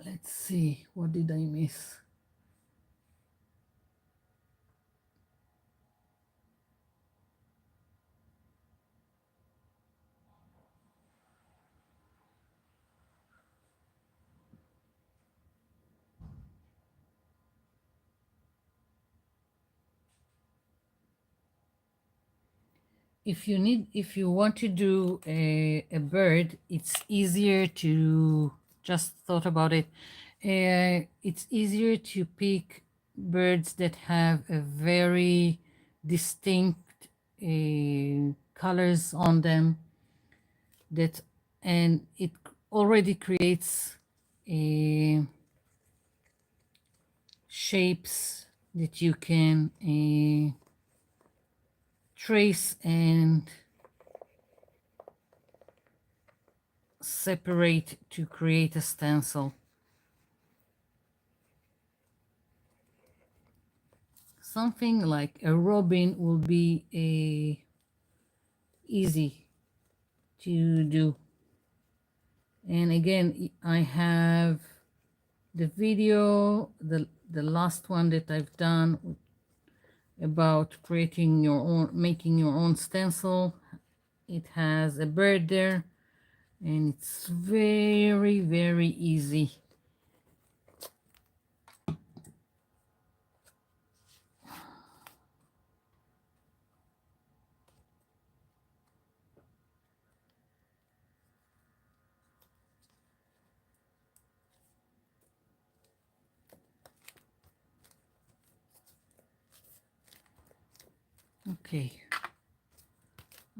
Let's see, what did I miss? if you want to do a bird, it's easier to, just thought about it, it's easier to pick birds that have a very distinct colors on them, that, and it already creates shapes that you can trace and separate to create a stencil. Something like a robin will be easy to do. And again, I have the video, the last one that I've done about creating your own, making your own stencil. It has a bird there, and it's very, very easy. Okay,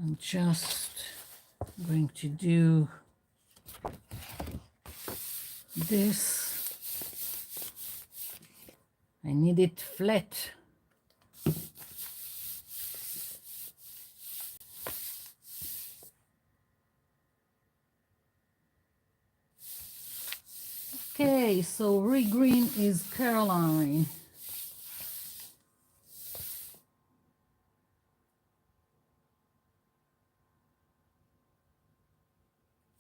I'm just going to do this. I need it flat. Okay, so re-green is Caroline.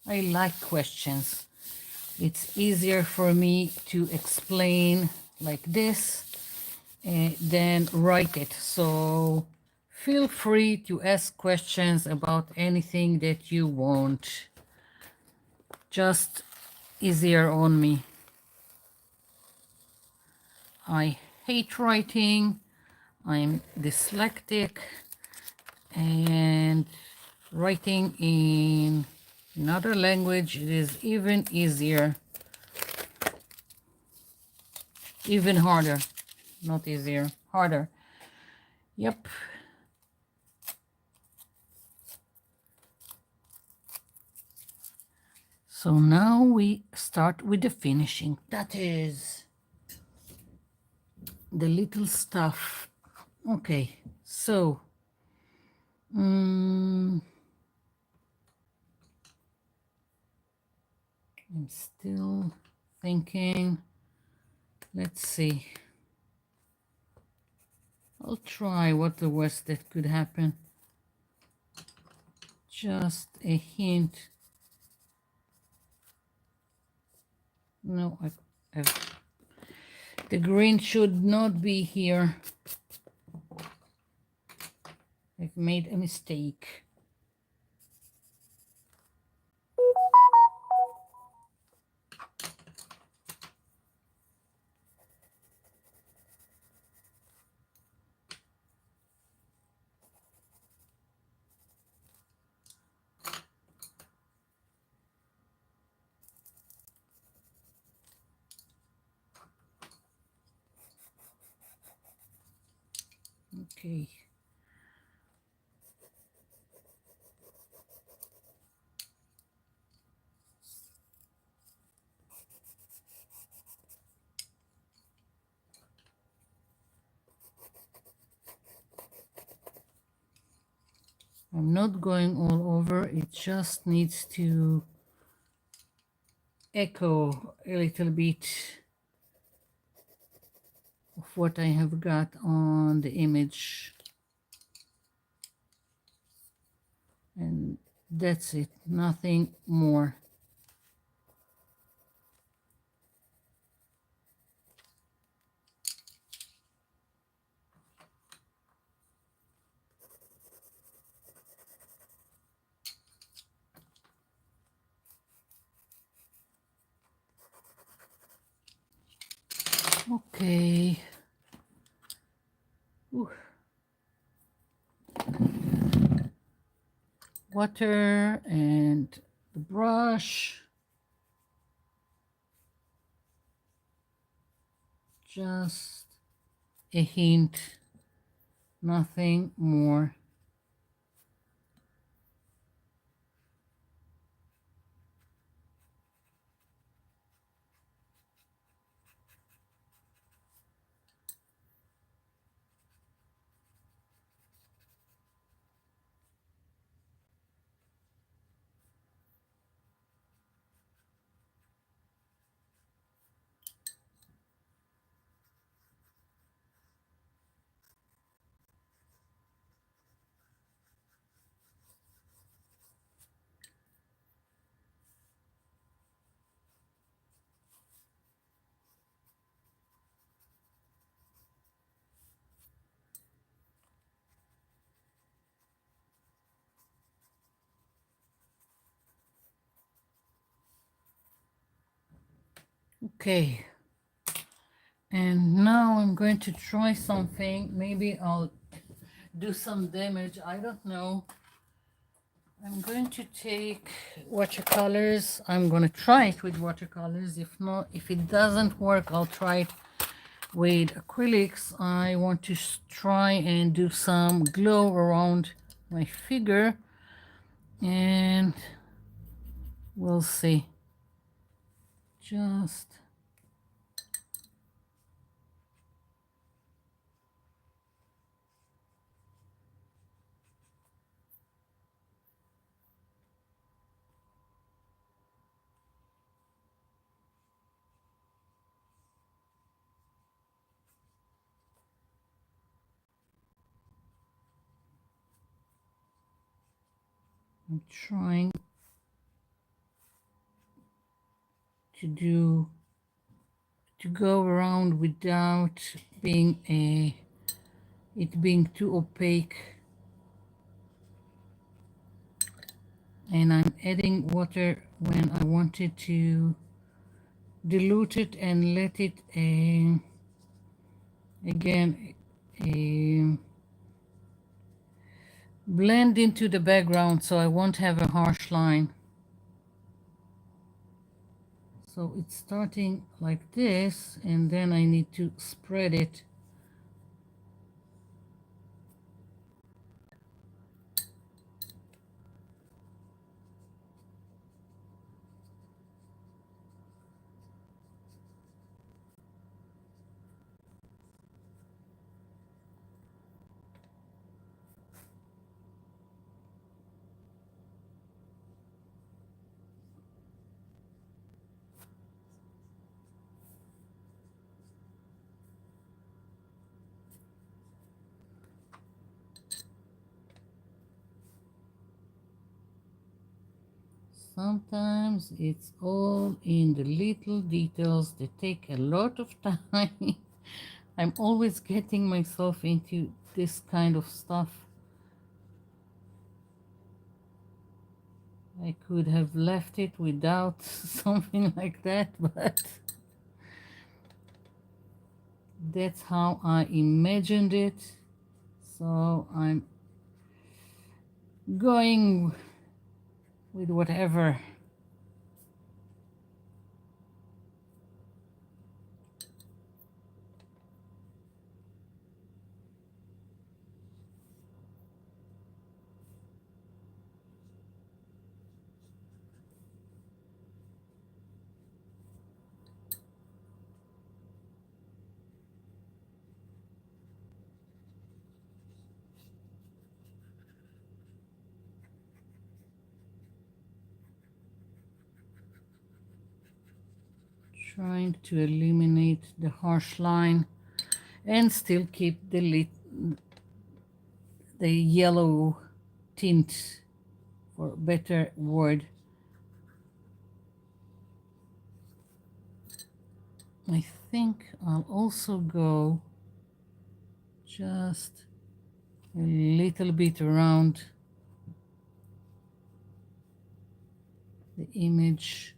I like questions. It's easier for me to explain like this than write it. So feel free to ask questions about anything that you want. Just easier on me. I hate writing. I'm dyslexic, and writing in another language is even easier, even harder, not easier, harder. Yep. So now we start with the finishing. That is the little stuff. Okay, so I'm still thinking. Let's see. I'll try what the worst that could happen. Just a hint. No, the green should not be here. I've made a mistake. Okay. I'm not going all over, it just needs to echo a little bit of what I have got on the image. And that's it, nothing more. Okay. Ooh. water and the brush. Just a hint, nothing more. Okay, and now I'm going to try something. Maybe I'll do some damage, I don't know. I'm going to take watercolors. I'm going to try it with watercolors. If not, if it doesn't work, I'll try it with acrylics. I want to try and do some glow around my figure, and we'll see. Just I'm trying to go around without being it being too opaque. And I'm adding water when I wanted to dilute it and let it again blend into the background, so I won't have a harsh line. So it's starting like this, and then I need to spread it. Sometimes it's all in the little details that take a lot of time. I'm always getting myself into this kind of stuff. I could have left it without something like that, but that's how I imagined it. So I'm going with whatever. Trying to eliminate the harsh line and still keep the yellow tint, for better word. I think I'll also go just a little bit around the image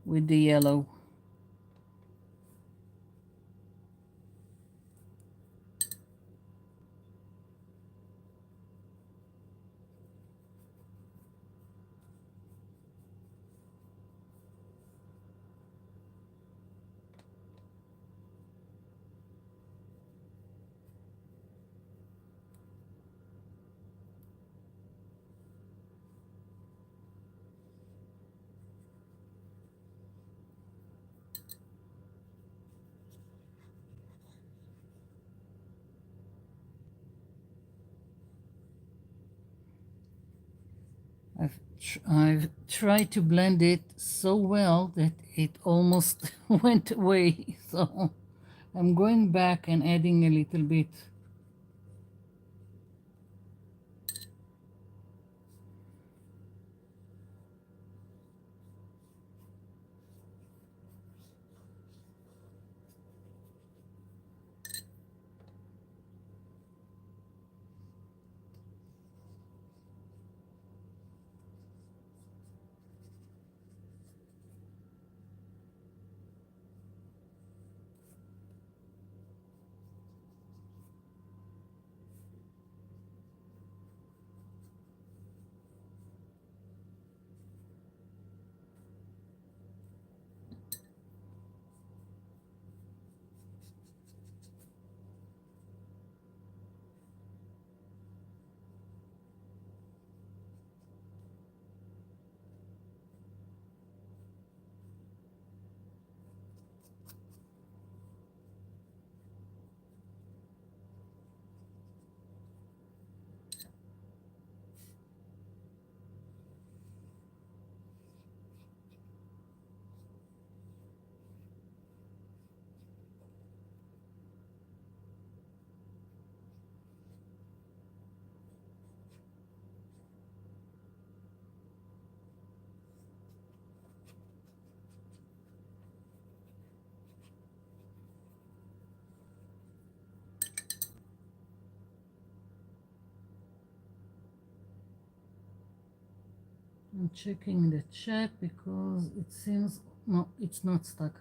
with the yellow. I've tried to blend it so well that it almost went away. So I'm going back and adding a little bit. I'm checking the chat because it seems no, it's not stuck.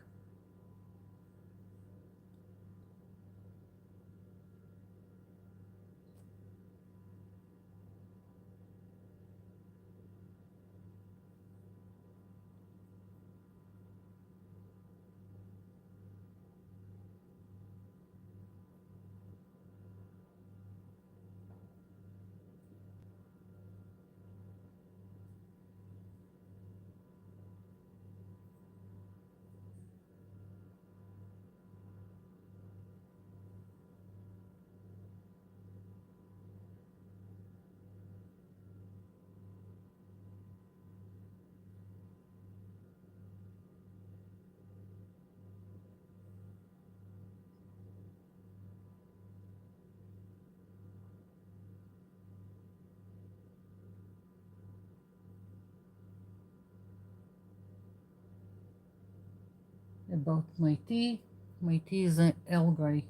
About my tea. My tea is an Earl Grey.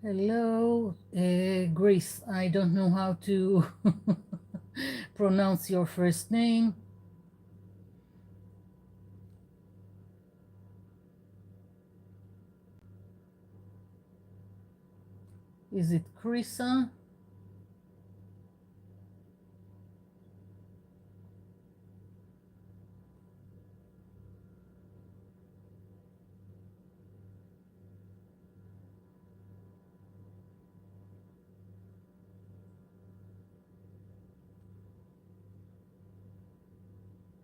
Hello, Grace. I don't know how to pronounce your first name. Is it Krisa?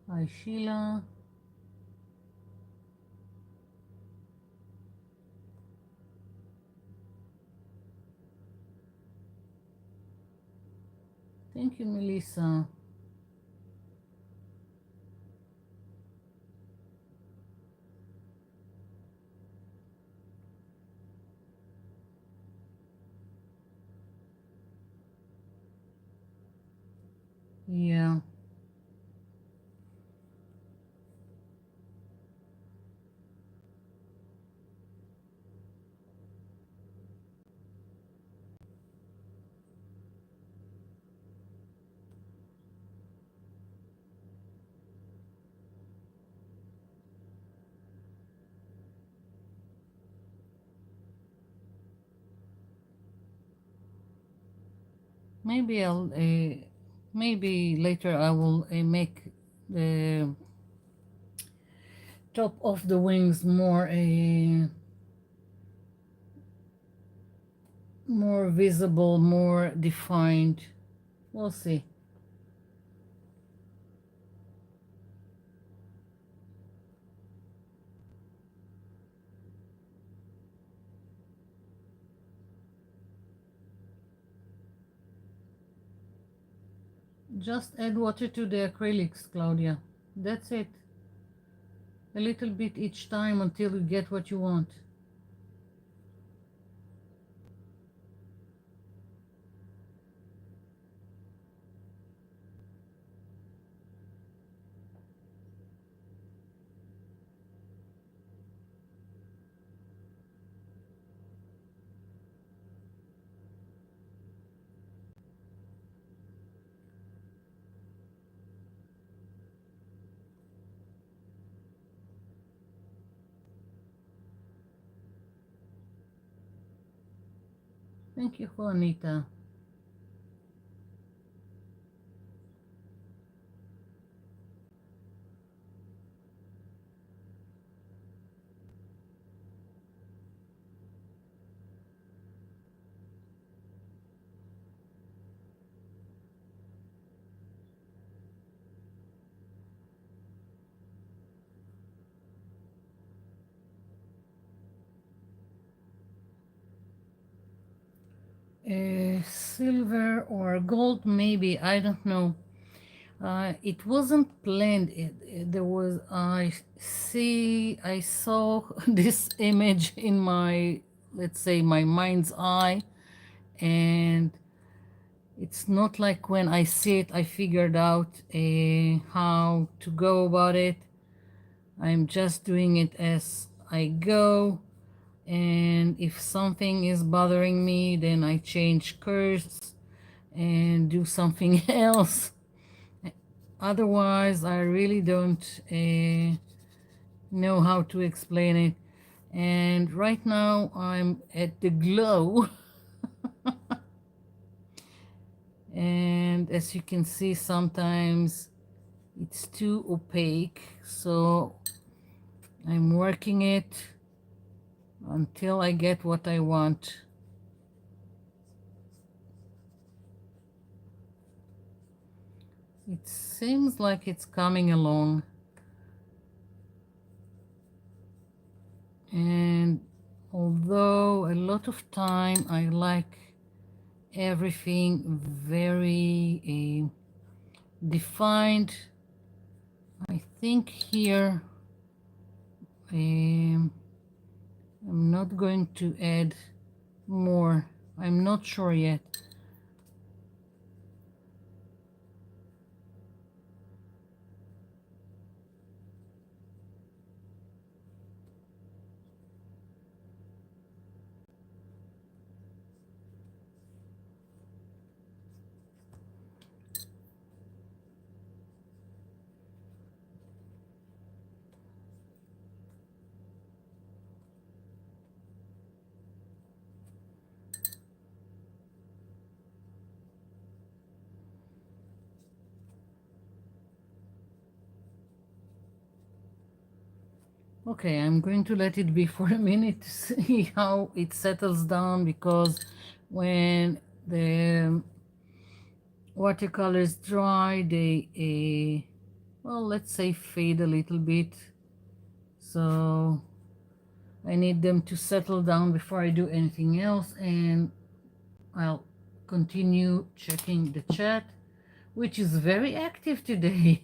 Hi, Sheila. Thank you, Melissa. Yeah, maybe maybe later I will make the top of the wings more visible, more defined. We'll see. Just add water to the acrylics, Claudia. That's it. A little bit each time until you get what you want. Thank you, Juanita. Silver or gold, maybe. I don't know. It wasn't planned. There was. I saw this image in my, let's say, my mind's eye, and it's not like when I see it, I figured out how to go about it. I'm just doing it as I go. And if something is bothering me, then I change course and do something else. Otherwise, I really don't know how to explain it. And right now, I'm at the glow. And as you can see, sometimes it's too opaque. So I'm working it until I get what I want. It seems like it's coming along. And although a lot of time I like everything very defined, I think here I'm not going to add more. I'm not sure yet. Okay, I'm going to let it be for a minute to see how it settles down, because when the watercolors dry, they, well, let's say fade a little bit. So I need them to settle down before I do anything else, and I'll continue checking the chat, which is very active today.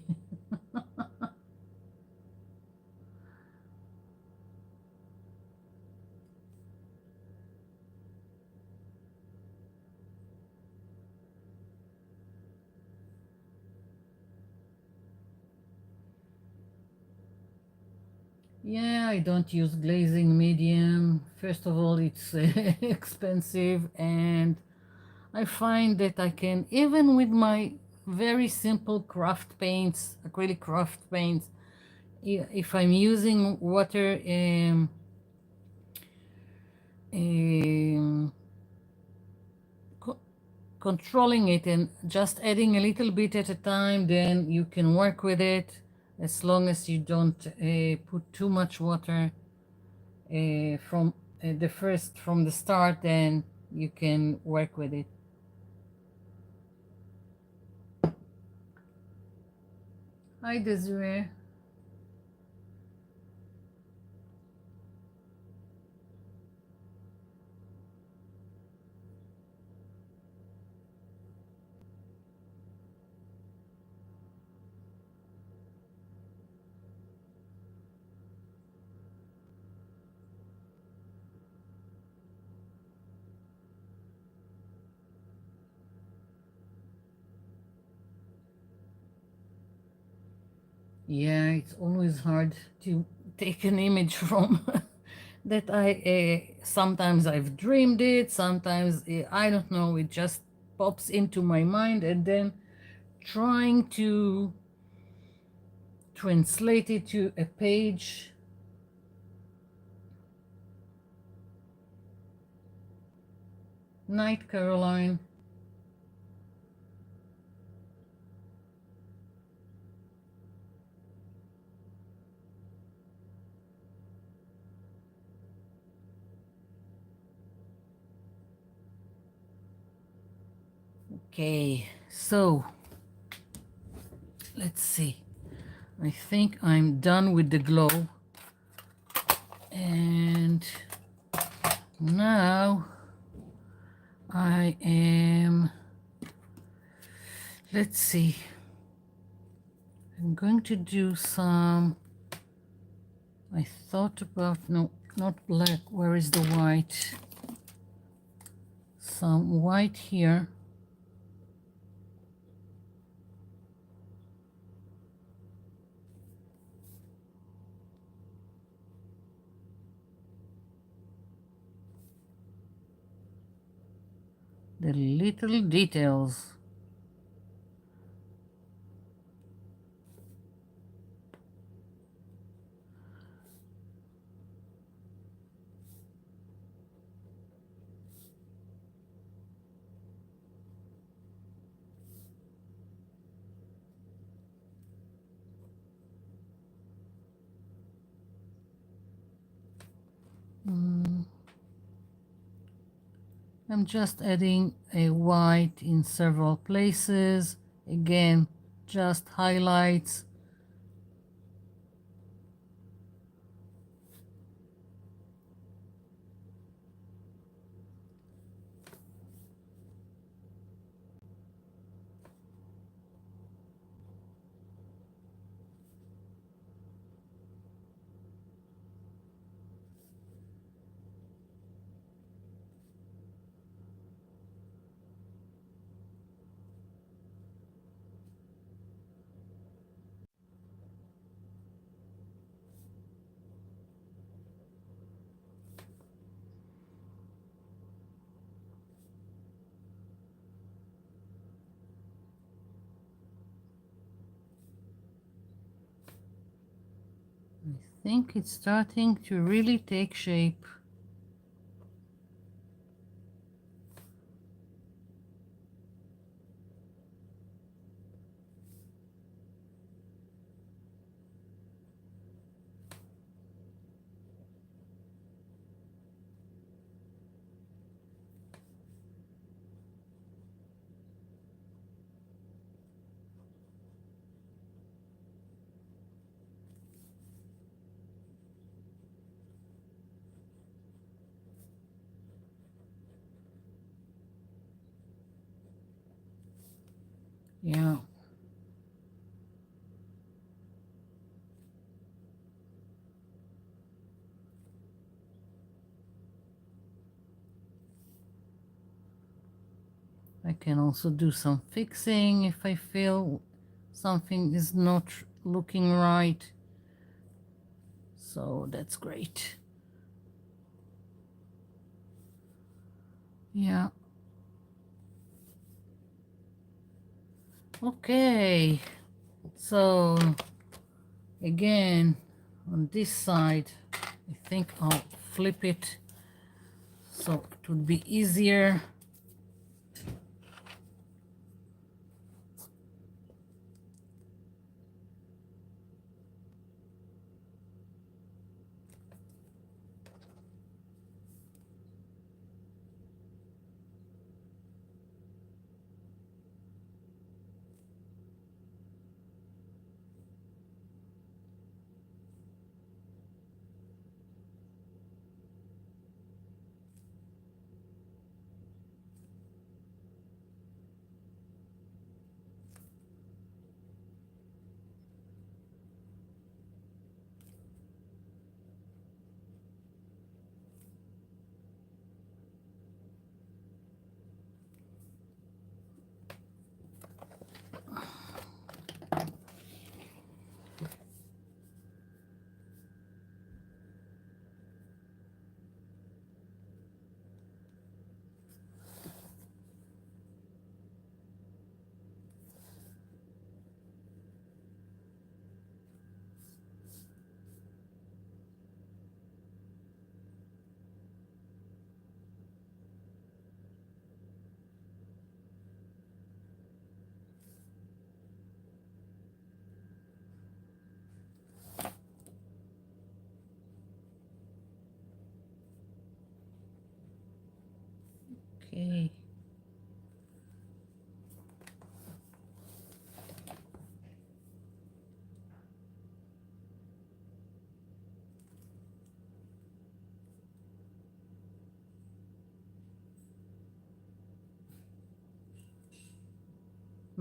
Yeah, I don't use glazing medium. First of all, it's expensive, and I find that I can, even with my very simple craft paints, acrylic craft paints, if I'm using water, um, co- controlling it and just adding a little bit at a time, then you can work with it as long as you don't put too much water from from the start, then you can work with it. Hi, Desiree. Yeah, it's always hard to take an image from that I sometimes I've dreamed it, sometimes I don't know, it just pops into my mind, and then trying to translate it to a page. Night, Caroline. Okay, so let's see. I think I'm done with the glow. And now I am, let's see, I'm going to do some, I thought about, no, not black, where is the white? Some white here. The little details. I'm just adding a white in several places. Again, just highlights. I think it's starting to really take shape. Yeah. I can also do some fixing if I feel something is not looking right. So that's great. Yeah. Okay. So again, on this side, I think I'll flip it so it would be easier.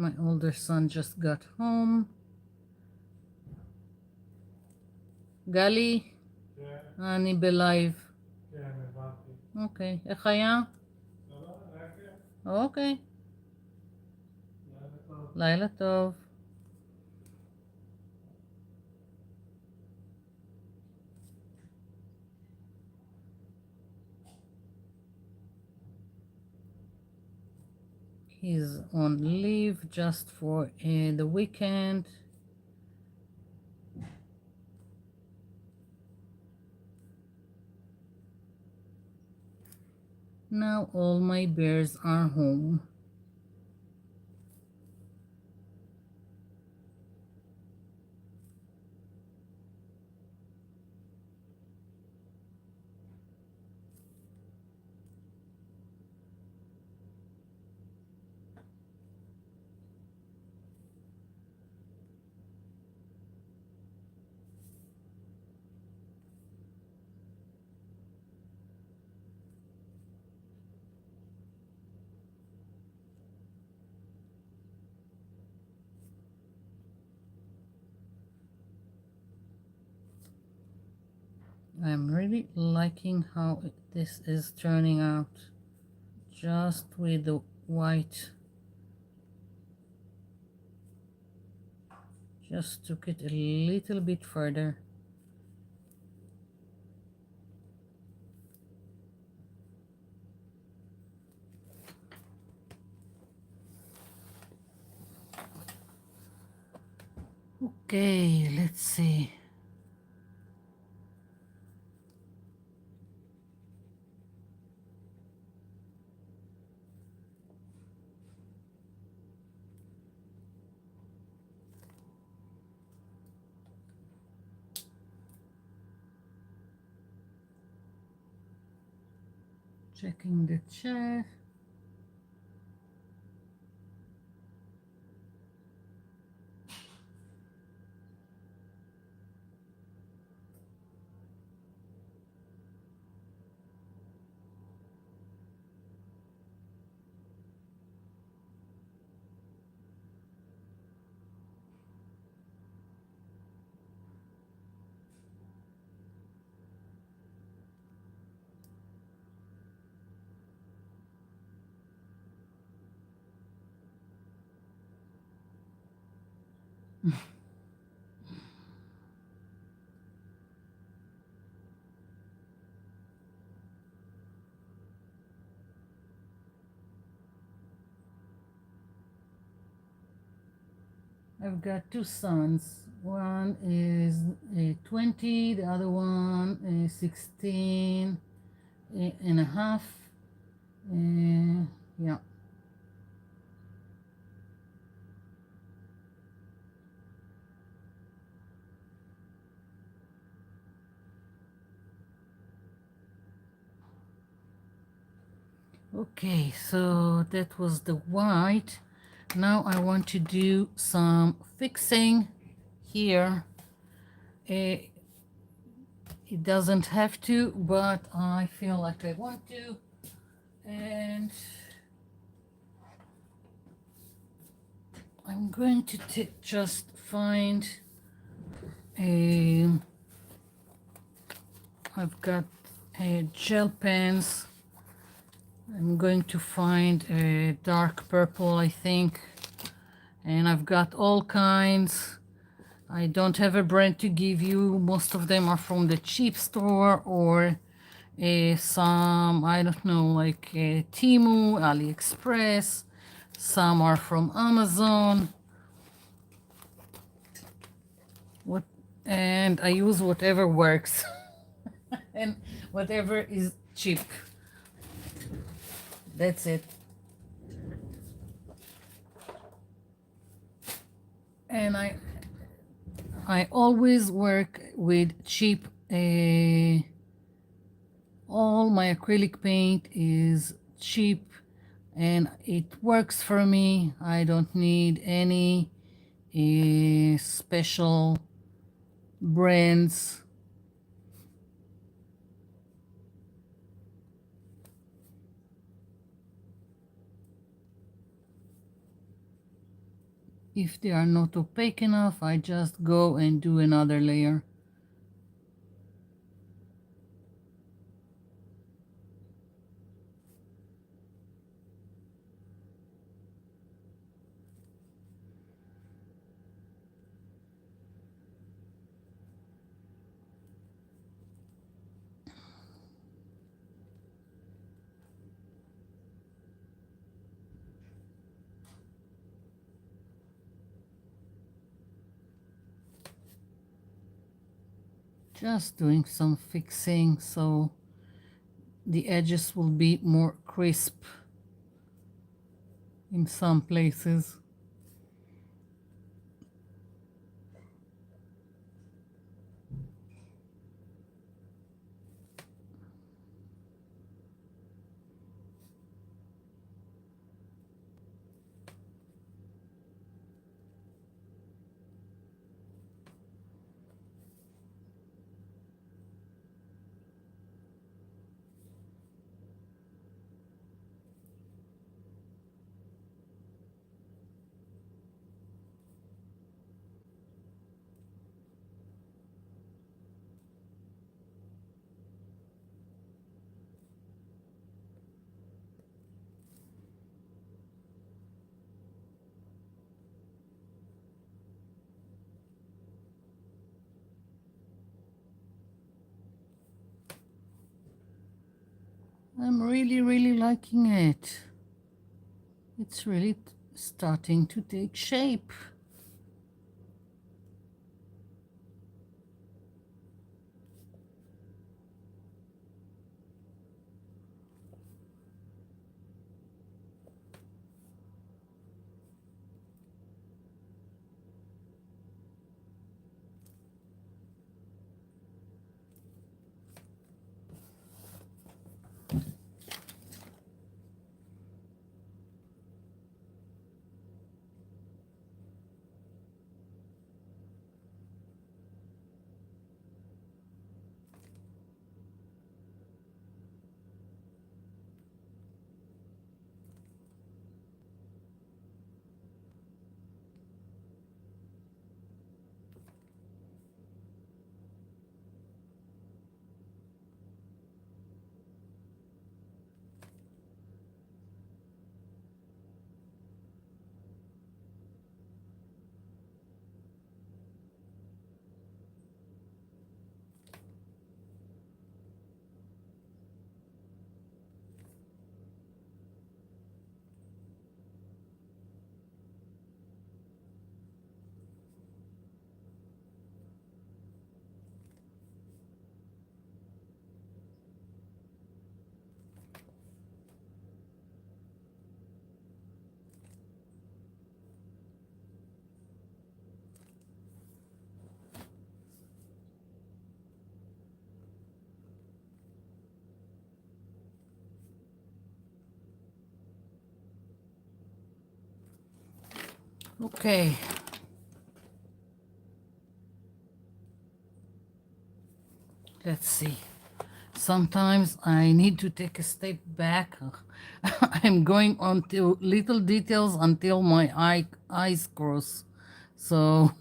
My older son just got home. גלי, אני בלייב. כן, הבנתי. אוקיי, איך היה? לא, היה כיף. אוקיי, לילה טוב. לילה טוב. He's on leave just for the weekend. Now all my bears are home. I'm really liking how this is turning out. Just with the white. Just took it a little bit further. Okay, let's see. Checking the chat. I've got two sons. One is 20, the other one is 16 and a half. Yeah. Okay, so that was the white. Now I want to do some fixing here. It doesn't have to, but I feel like I want to. And I'm going to just find a, I've got gel pens. I'm going to find a dark purple, I think. And I've got all kinds. I don't have a brand to give you. Most of them are from the cheap store or some, I don't know, like Temu, AliExpress. Some are from Amazon. And I use whatever works and whatever is cheap. That's it. And I always work with cheap. All my acrylic paint is cheap and it works for me. I don't need any special brands. If they are not opaque enough, I just go and do another layer. Just doing some fixing so the edges will be more crisp in some places. I'm really liking it. It's really starting to take shape. Okay. Let's see. Sometimes I need to take a step back. I'm going on to little details until my eyes cross. So,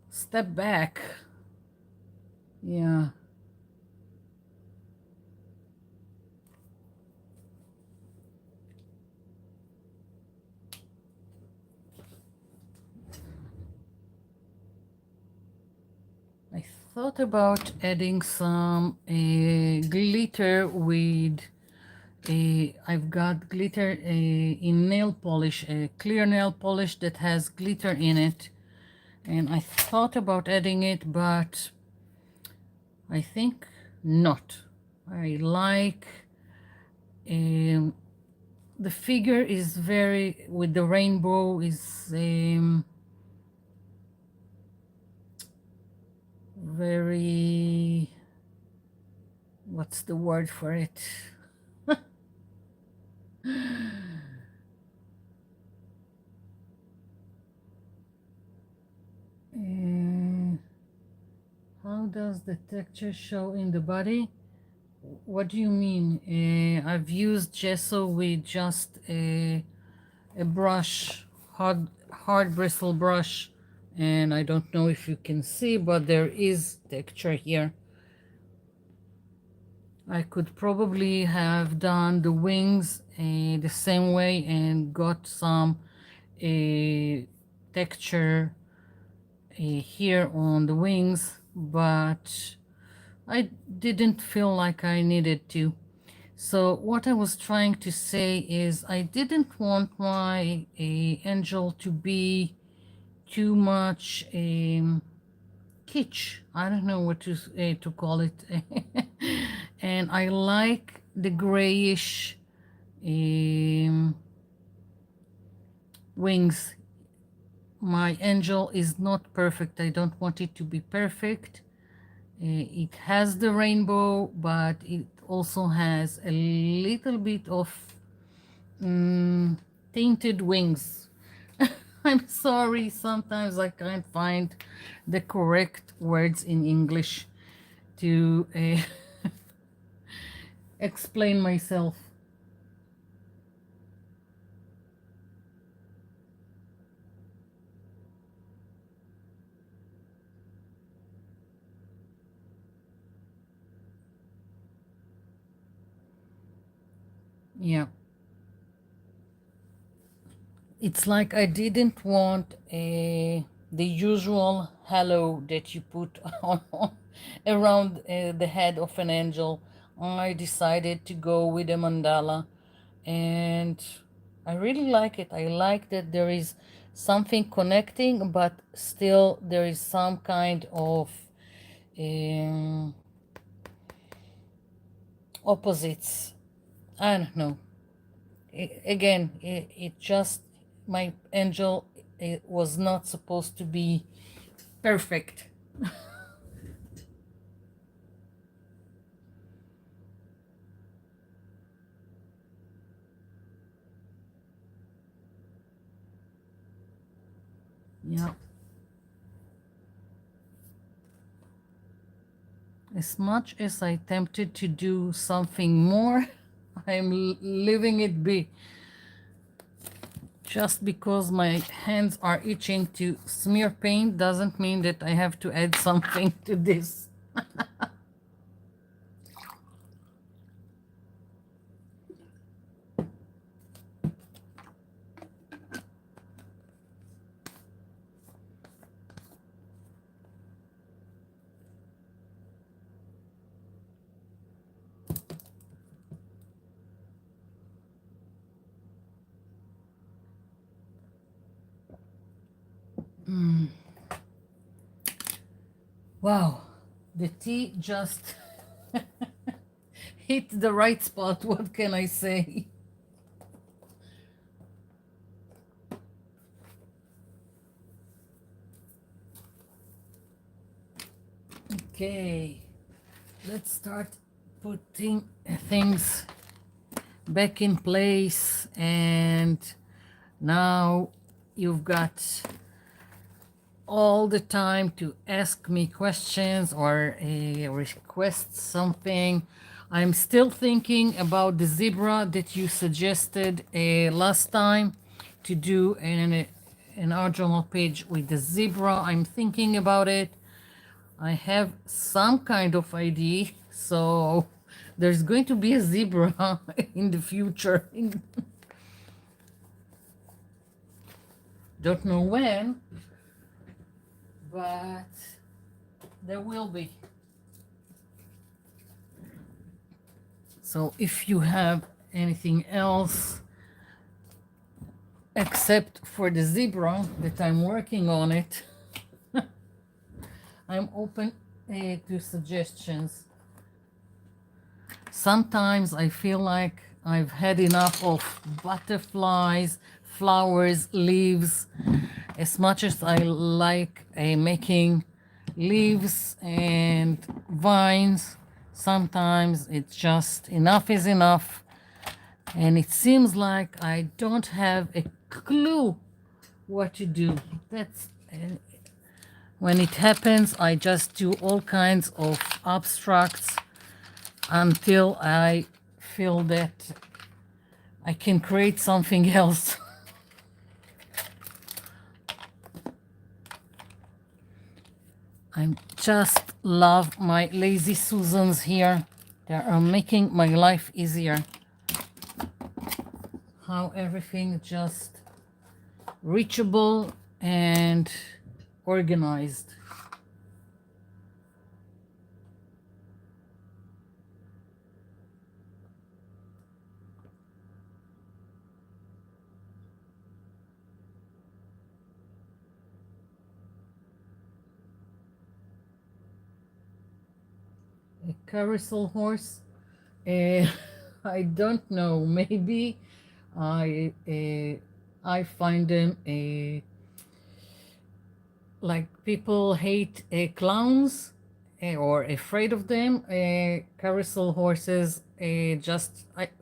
step back. Yeah. I thought about adding some glitter with I've got glitter in nail polish, a clear nail polish that has glitter in it. And I thought about adding it, but I think not. I like the figure is very with the rainbow is very, what's the word for it? Uh, how does the texture show in the body? What do you mean? I've used gesso with just a brush, hard bristle brush, and I don't know if you can see, but there is texture here. I could probably have done the wings the same way and got some texture here on the wings, but I didn't feel like I needed to. So what I was trying to say is I didn't want my angel to be too much kitsch. I don't know what to call it. And I like the grayish wings. My angel is not perfect. I don't want it to be perfect. It has the rainbow, but it also has a little bit of tainted wings. I'm sorry, sometimes I can't find the correct words in English to explain myself. Yeah. It's like I didn't want the usual halo that you put on around the head of an angel. I decided to go with a mandala, and I really like it. I like that there is something connecting, but still there is some kind of um, opposites. I don't know. Again, it just, my angel, it was not supposed to be perfect. Yeah. As much as I tempted to do something more, I'm leaving it be. Just because my hands are itching to smear paint doesn't mean that I have to add something to this. Wow, the tea just hit the right spot. What can I say? Okay, let's start putting things back in place. And now you've got all the time to ask me questions or request something. I'm still thinking about the zebra that you suggested last time to do an art journal page with the zebra. I'm thinking about it. I have some kind of idea, so there's going to be a zebra in the future. Don't know when, but there will be. So if you have anything else except for the zebra that I'm working on it, I'm open to suggestions. Sometimes I feel like I've had enough of butterflies, flowers, leaves. As much as I like making leaves and vines, sometimes it's just enough is enough. And it seems like I don't have a clue what to do. That's when it happens, I just do all kinds of abstracts until I feel that I can create something else. I just love my lazy Susans here. They are making my life easier. How everything just reachable and organized. A carousel horse. Uh, I don't know. Maybe I find them like people hate clowns or afraid of them. Carousel horses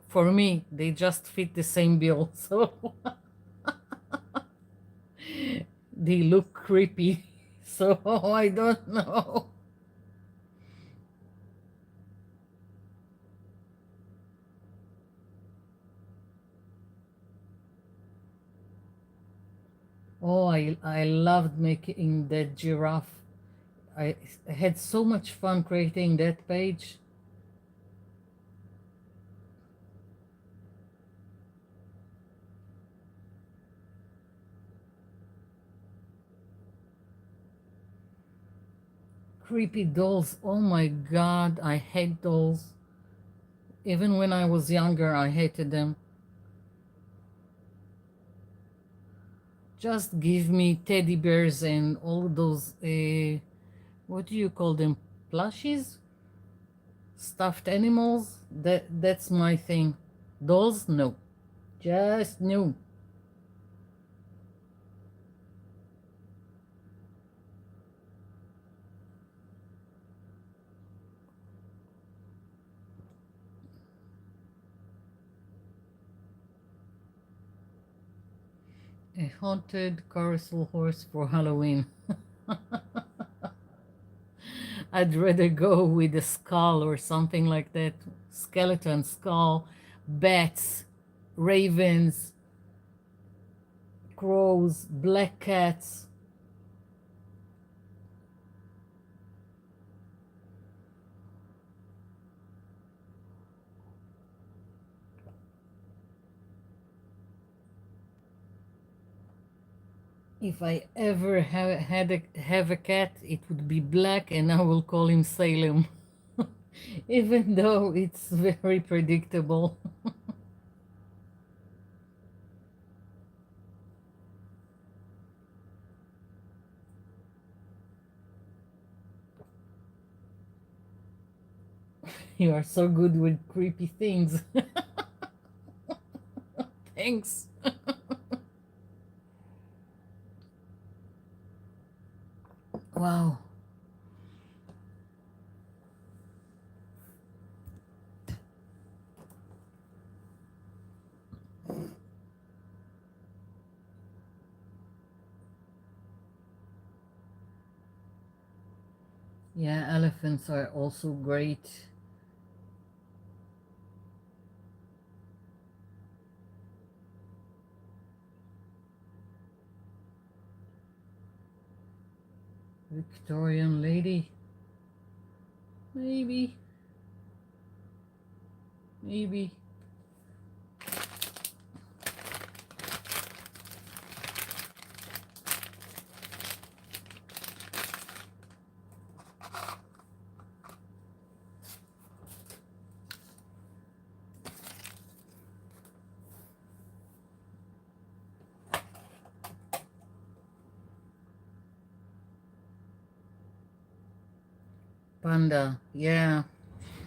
for me they just fit the same bill. So they look creepy. So I don't know. Oh, I loved making that giraffe. I had so much fun creating that page. Creepy dolls. Oh my god, I hate dolls. Even when I was younger, I hated them. Just give me teddy bears and all those, what do you call them? Plushies? Stuffed animals? That's my thing. Dolls? No. Just no. A haunted carousel horse for Halloween. I'd rather go with a skull or something like that. Skeleton, skull, bats, ravens, crows, black cats. If I ever have a cat, it would be black, and I will call him Salem, even though it's very predictable. You are so good with creepy things. Thanks. Wow. Yeah, elephants are also great. Victorian lady. Maybe. Maybe. Panda. Yeah.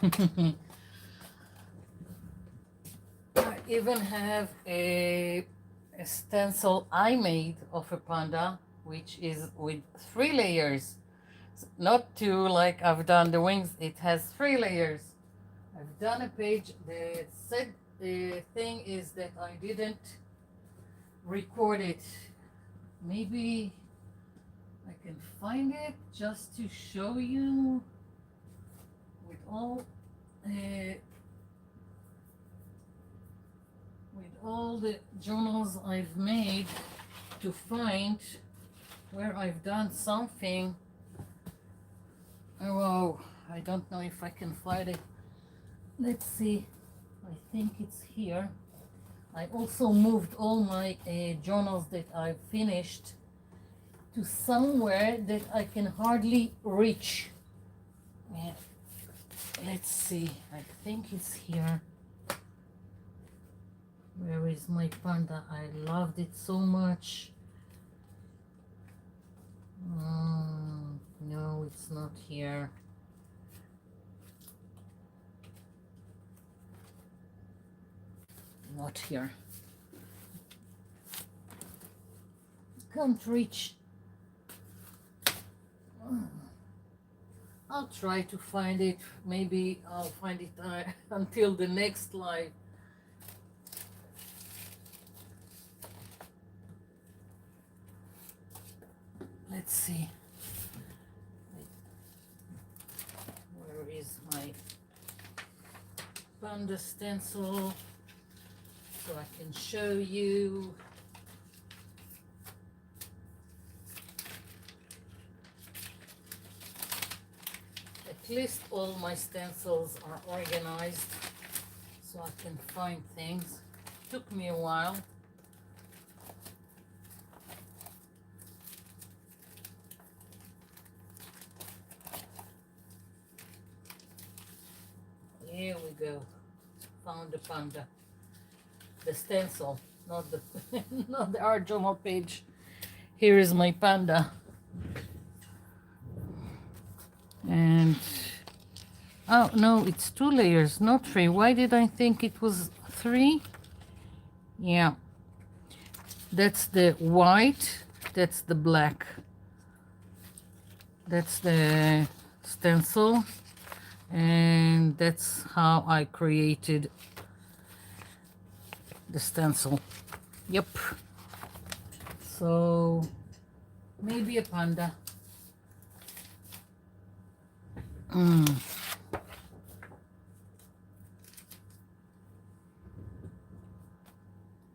I even have a stencil I made of a panda, which is with 3 layers. Not two like I've done the wings, it has 3 layers. I've done a page. The sad thing is that I didn't record it. Maybe I can find it just to show you with all uh, with all the journals I've made to find where I've done something I don't know if I can find it. Let's see. I think it's here. I also moved all my journals that I've finished to somewhere that I can hardly reach. Let's see. I think it's here. Where is my panda? I loved it so much. No, it's not here. Not here. Can't reach. I'll try to find it. Maybe I'll find it until the next live. Let's see. Where is my panda stencil so I can show you? At least all my stencils are organized so I can find things. Took me a while. Here we go. Found the panda. The stencil, not the not the art journal page. Here is my panda. And oh no, it's 2 layers, not 3. Why did I think it was 3? Yeah. That's the white, that's the black. That's the stencil. And that's how I created the stencil. Yep. So maybe a panda.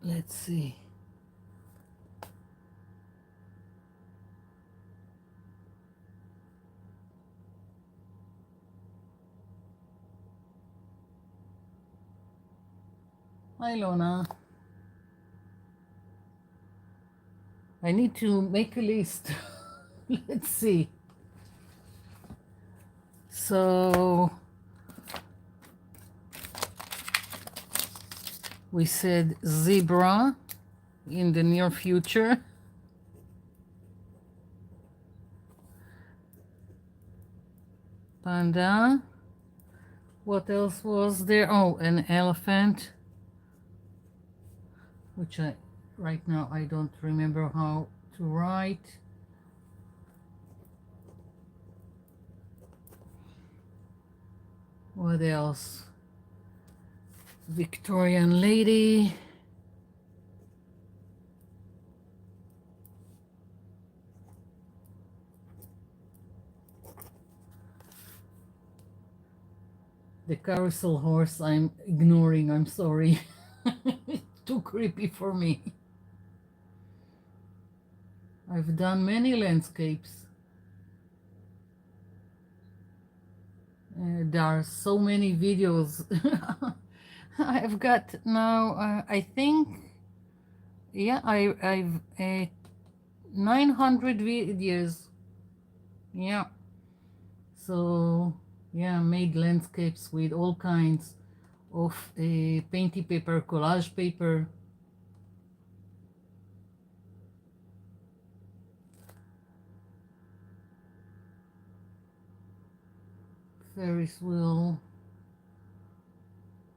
Let's see. Hi, Lona. I need to make a list. Let's see. So we said zebra in the near future. Panda. What else was there? Oh, an elephant. Which right now I don't remember how to write. What else? Victorian lady. The carousel horse I'm ignoring, I'm sorry. Too creepy for me. I've done many landscapes. There are so many videos. I've got now, I think, yeah, I've 900 videos. Yeah. So, yeah, made landscapes with all kinds of painty paper, collage paper. Ferris wheel.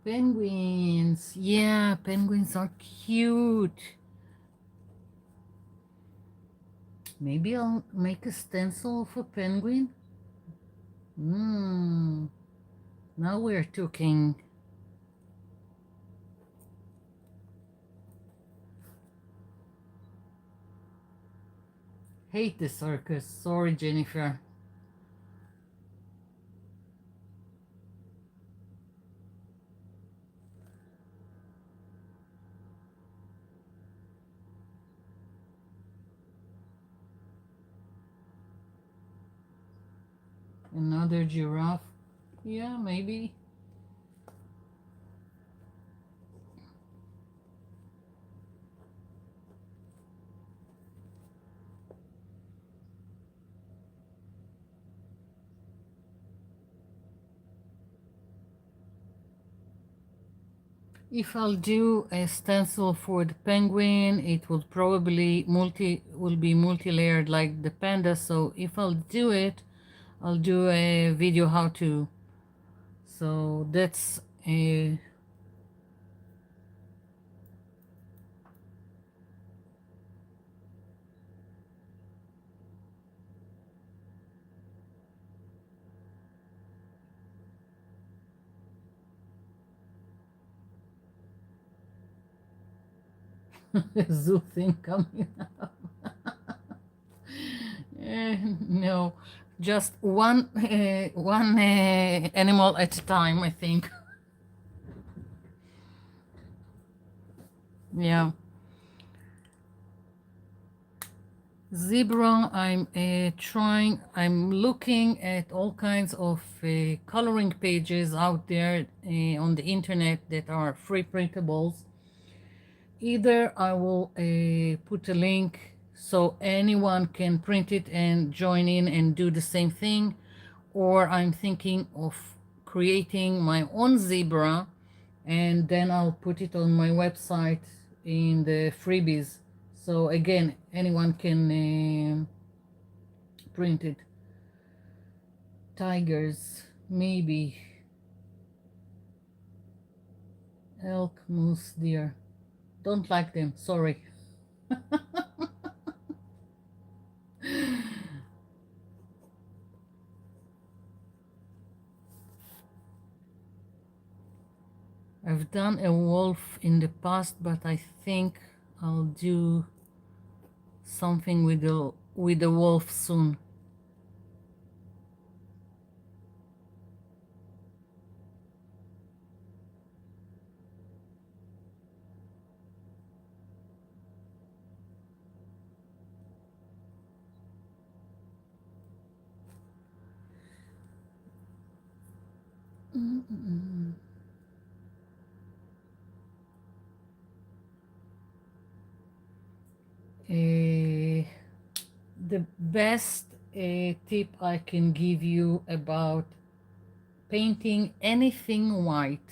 Penguins. Yeah, penguins are cute. Maybe I'll make a stencil of a penguin. Now we're talking. Hate the circus. Sorry, Jennifer. Another giraffe. Yeah, maybe. If I'll do a stencil for the penguin, it will probably be multi-layered like the panda. So if I'll do it, I'll do a video how to. So that's a zoo thing coming up. No, just one animal at a time, I think. Yeah. Zebra, I'm looking at all kinds of coloring pages out there on the internet that are free printables. Either I will put a link so anyone can print it and join in and do the same thing, or I'm thinking of creating my own zebra and then I'll put it on my website in the freebies. So again, anyone can print it. Tigers, maybe. Elk, moose, deer. Don't like them, sorry. I've done a wolf in the past, but I think I'll do something with the wolf soon. Uh, the best tip I can give you about painting anything white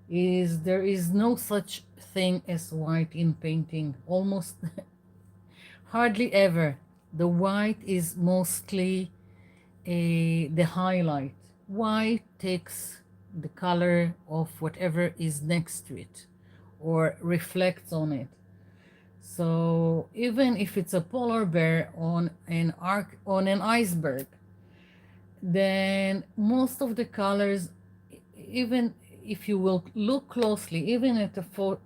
is there is no such thing as white in painting. Almost hardly ever. The white is mostly the highlight. White takes the color of whatever is next to it or reflects on it. So even if it's a polar bear on an iceberg, then most of the colors, even if you will look closely, even at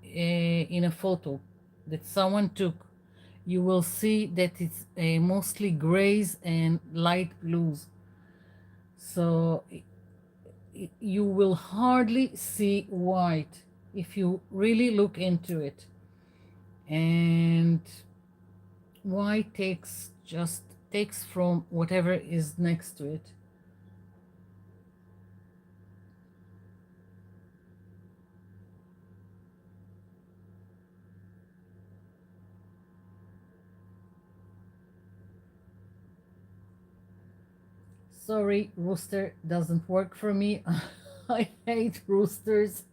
in a photo that someone took, you will see that it's mostly grays and light blues. So you will hardly see white if you really look into it. And white takes from whatever is next to it. Sorry, rooster doesn't work for me. I hate roosters.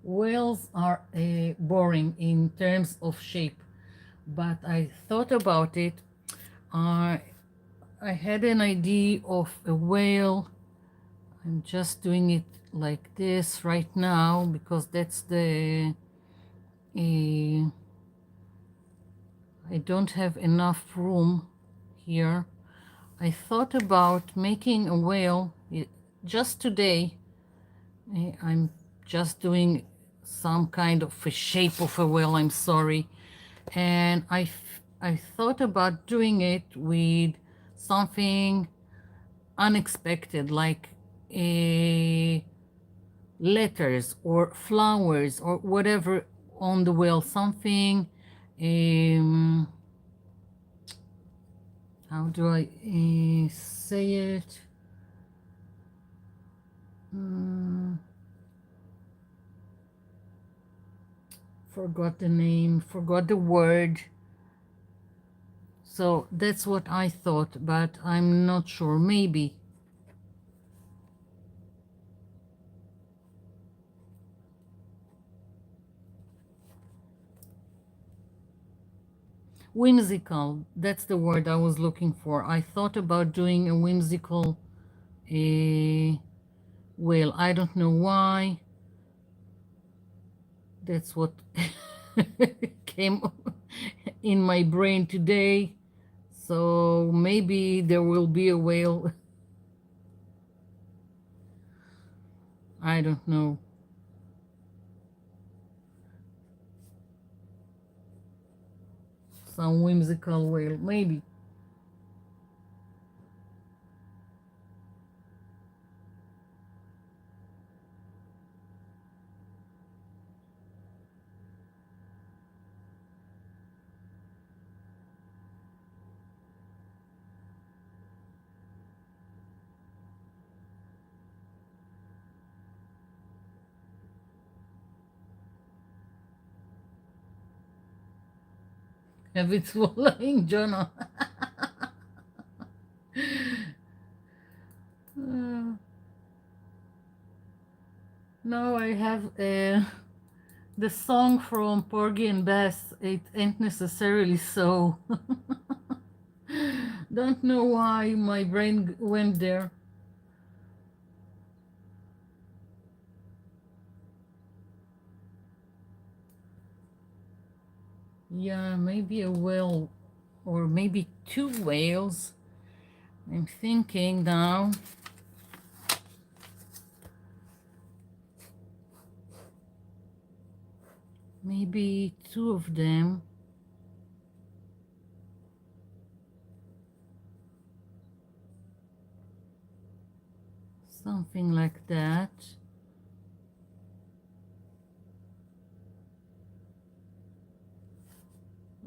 Whales are boring in terms of shape, but I thought about it. I had an idea of a whale. I'm just doing it like this right now because that's the I don't have enough room here. I thought about making a whale just today. I'm just doing some kind of a shape of a whale, I'm sorry. And I thought about doing it with something unexpected, like letters or flowers or whatever on the whale, something How do I say it? Forgot the name, forgot the word. So that's what I thought, but I'm not sure. Maybe. Whimsical. That's the word I was looking for. I thought about doing a whimsical whale. I don't know why. That's what came in my brain today. So maybe there will be a whale. I don't know. Some whimsical whale. Maybe. Have it swallowing, Jonah. No, I have the song from Porgy and Bess. It ain't necessarily so. Don't know why my brain went there. Yeah, maybe a whale or maybe two whales. I'm thinking now. Maybe two of them. Something like that.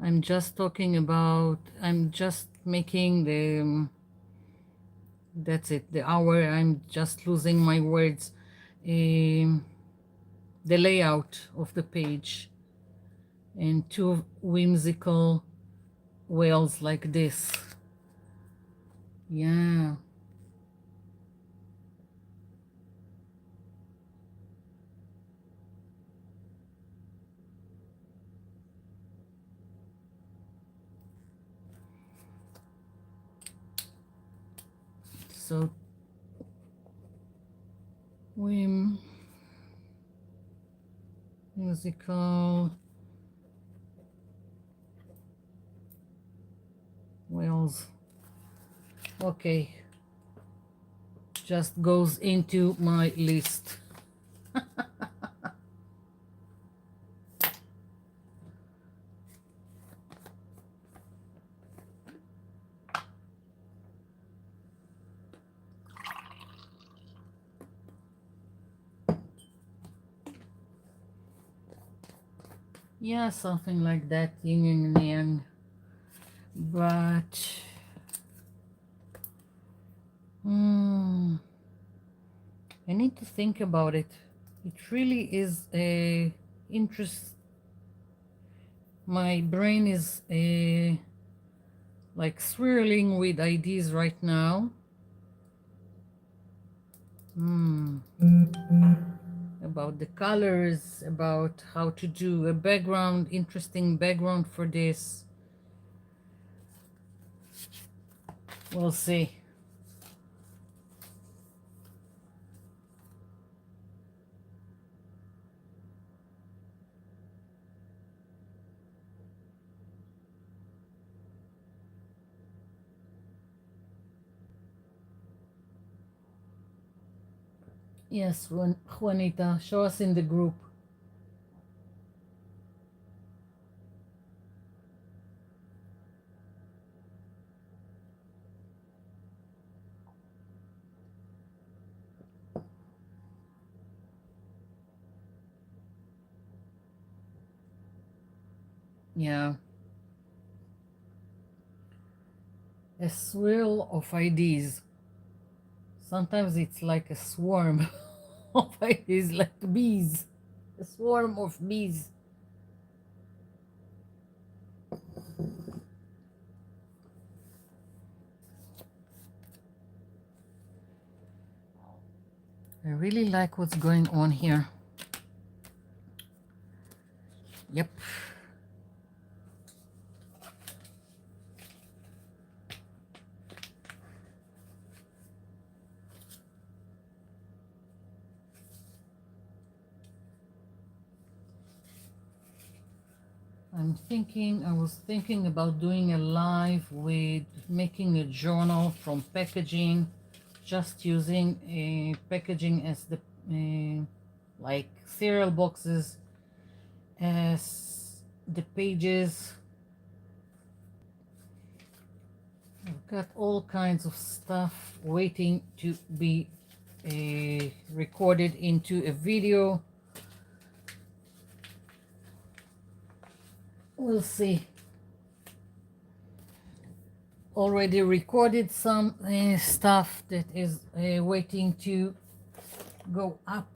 I'm just talking about, I'm just making the, that's it, the hour. I'm just losing my words. Um, the layout of the page. And two whimsical whales like this. Yeah. So whimsical whales. Okay. Just goes into my list. Yeah, something like that, yin and yang. But I need to think about it. It really is a interest. My brain is like swirling with ideas right now. About the colors, about how to do a background, interesting background for this. We'll see. Yes, Juanita, show us in the group. Yeah. a swirl of ideas. Sometimes it's like a swarm of ideas, like bees, a swarm of bees. I really like what's going on here. Yep. I was thinking about doing a live with making a journal from packaging, just using packaging as the like cereal boxes as the pages. I've got all kinds of stuff waiting to be recorded into a video. We'll see. Already recorded some stuff that is waiting to go up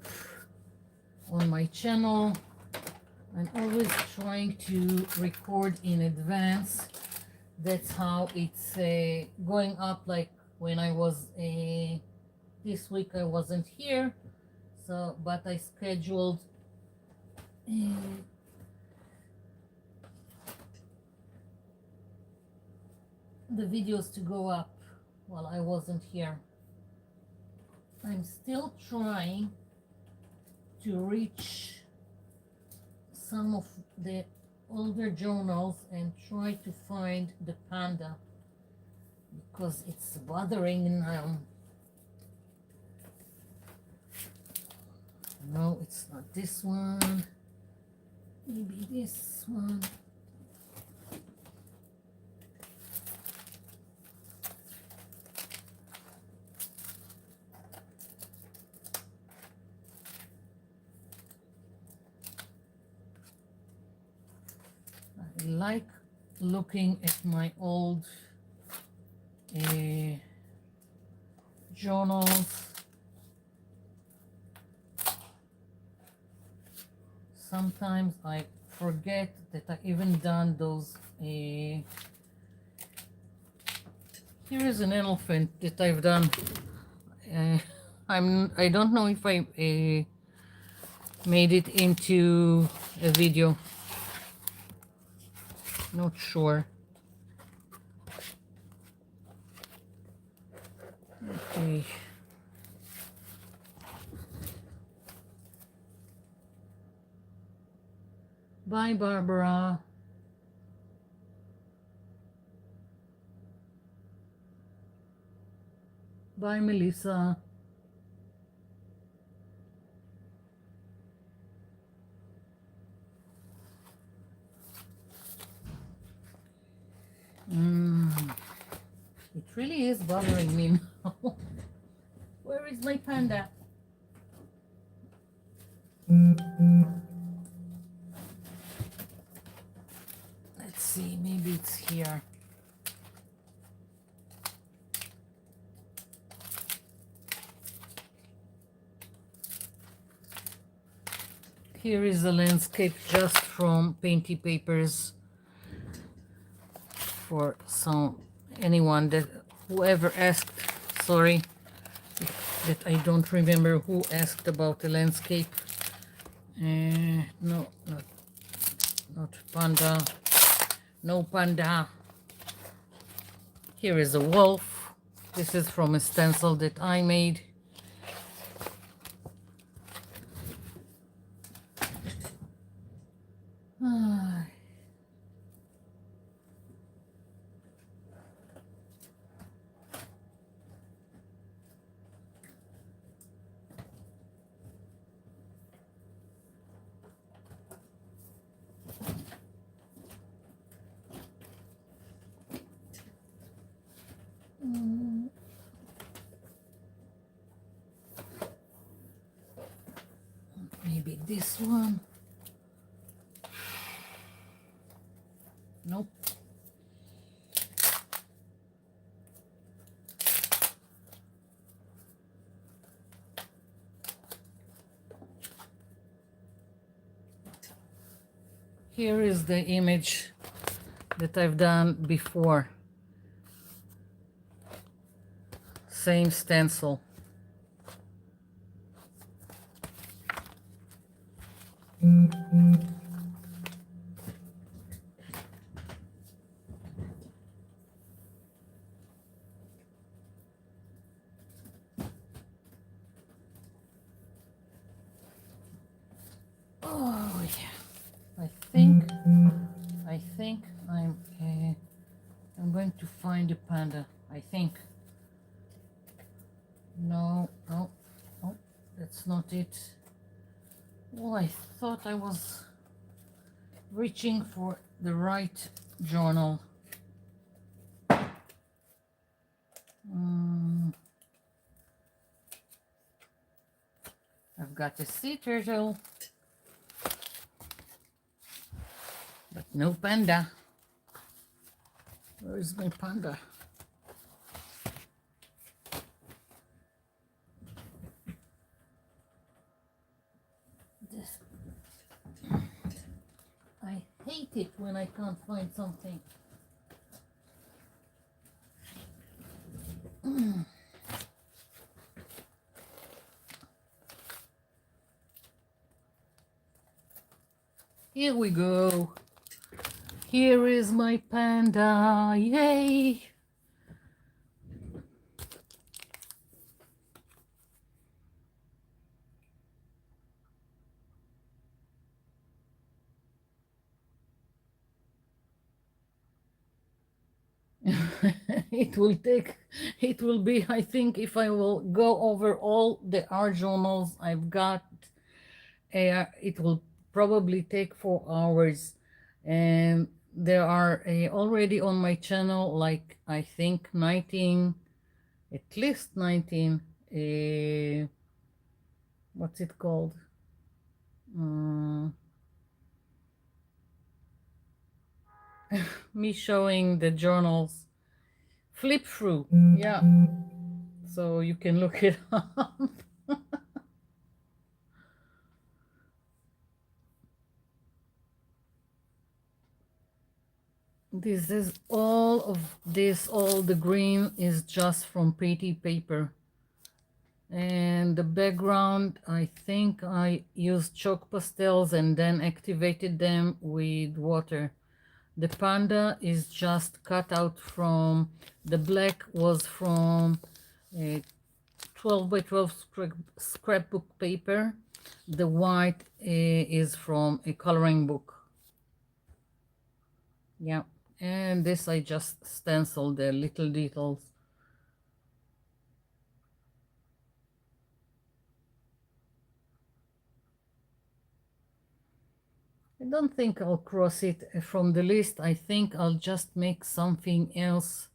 on my channel. I'm always trying to record in advance. That's how it's going up. Like when I was this week I wasn't here, so but I scheduled the videos to go up while I wasn't here. I'm still trying to reach some of the older journals and try to find the panda because it's bothering now. No, it's not this one. Maybe this one. I like looking at my old journals. Sometimes I forget that I even done those. Here is an elephant that I've done. I don't know if I made it into a video. Not sure. Okay. Bye, Barbara. Bye, Melissa. It really is bothering me now. Where is my panda? Let's see, maybe it's here. Here is a landscape just from Painty Papers for anyone that whoever asked, sorry that I don't remember who asked about the landscape. No, not panda. No panda. Here is a wolf. This is from a stencil that I made. Maybe this one. Nope. Here is the image that I've done before. Same stencil. Oh yeah, I think I'm going to find a panda. I think. No, no, no, that's not it. Well, I thought I was reaching for the right journal. I've got a sea turtle, but no panda. Where is my panda? This. I hate it when I can't find something. Here we go. Here is my panda. Yay! It will be, I think, if I will go over all the art journals I've got, it will probably take 4 hours. And there are already on my channel, like, I think 19, at least 19, what's it called? Me showing the journals flip through. Yeah, so you can look it up. This is all of this, all the green is just from pretty paper. And the background, I think I used chalk pastels and then activated them with water. The panda is just cut out from, the black was from a 12 by 12 scrapbook paper. The white is from a coloring book. Yeah, and this I just stenciled the little details. I don't think I'll cross it from the list. I think I'll just make something else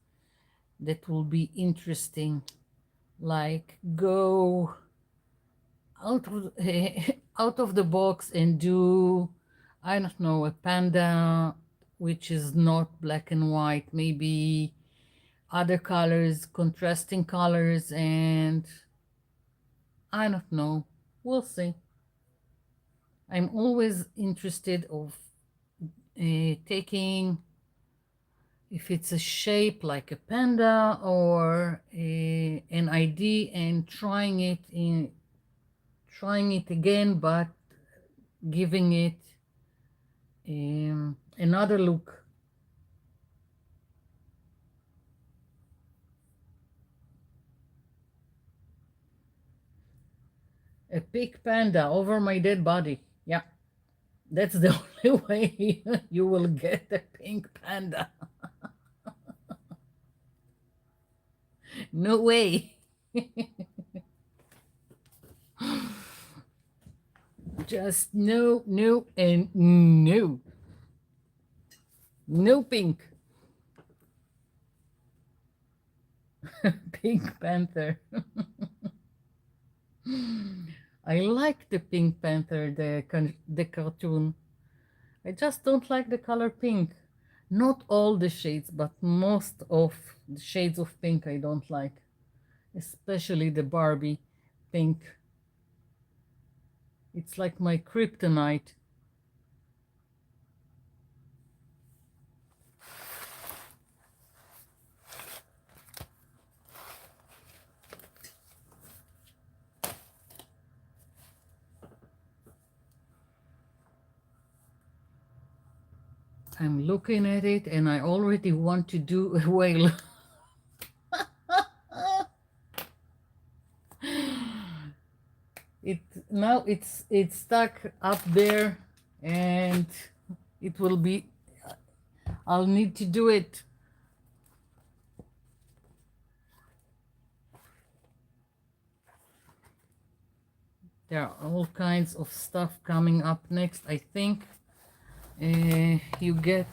that will be interesting, like go out of out of the box and do, I don't know, a panda which is not black and white, maybe other colors, contrasting colors, and I don't know, we'll see. I'm always interested of taking, if it's a shape like a panda or an ID, and trying it again, but giving it another look. A pink panda over my dead body. Yeah, that's the only way you will get a pink panda. No way. Just no, no, and no. No pink. Pink Panther. I like the Pink Panther, the cartoon. I just don't like the color pink. Not all the shades, but most of the shades of pink I don't like. Especially the Barbie pink. It's like my kryptonite. I'm looking at it and I already want to do a whale. It now it's stuck up there and it will be, I'll need to do it. There are all kinds of stuff coming up next. I think you get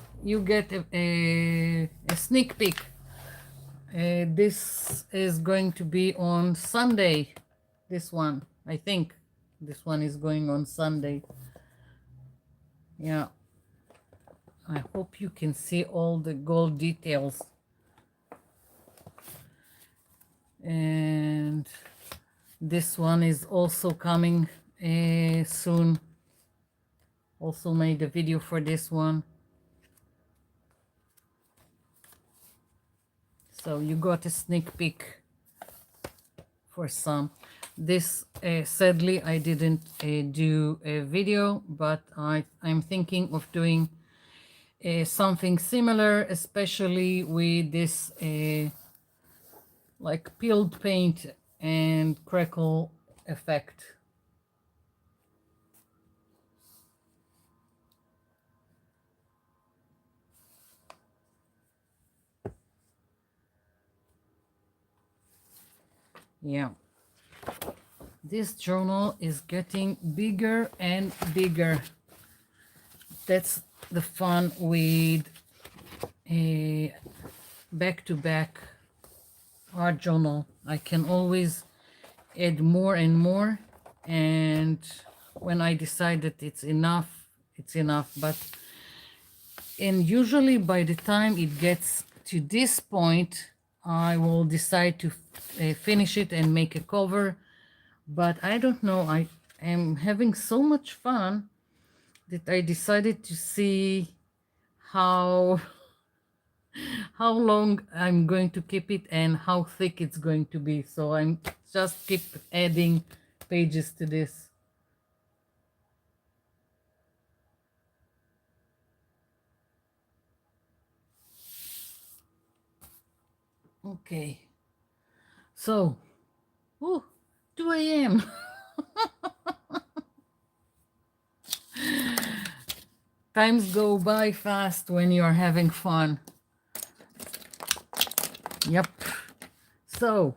a sneak peek. This is going to be on Sunday. This one, I think, this one is going on Sunday. Yeah, I hope you can see all the gold details. And this one is also coming soon. Also made a video for this one. So you got a sneak peek for some. This sadly I didn't do a video, but I'm thinking of doing something similar, especially with this like peeled paint and crackle effect. Yeah, this journal is getting bigger and bigger. That's the fun with a back-to-back art journal. I can always add more and more, and when I decide that it's enough, it's enough. And usually by the time it gets to this point, I will decide to finish it and make a cover. But I don't know, I am having so much fun that I decided to see how long I'm going to keep it and how thick it's going to be. So I'm just keep adding pages to this. Okay, so 2 a.m. Times go by fast when you're having fun. Yep. So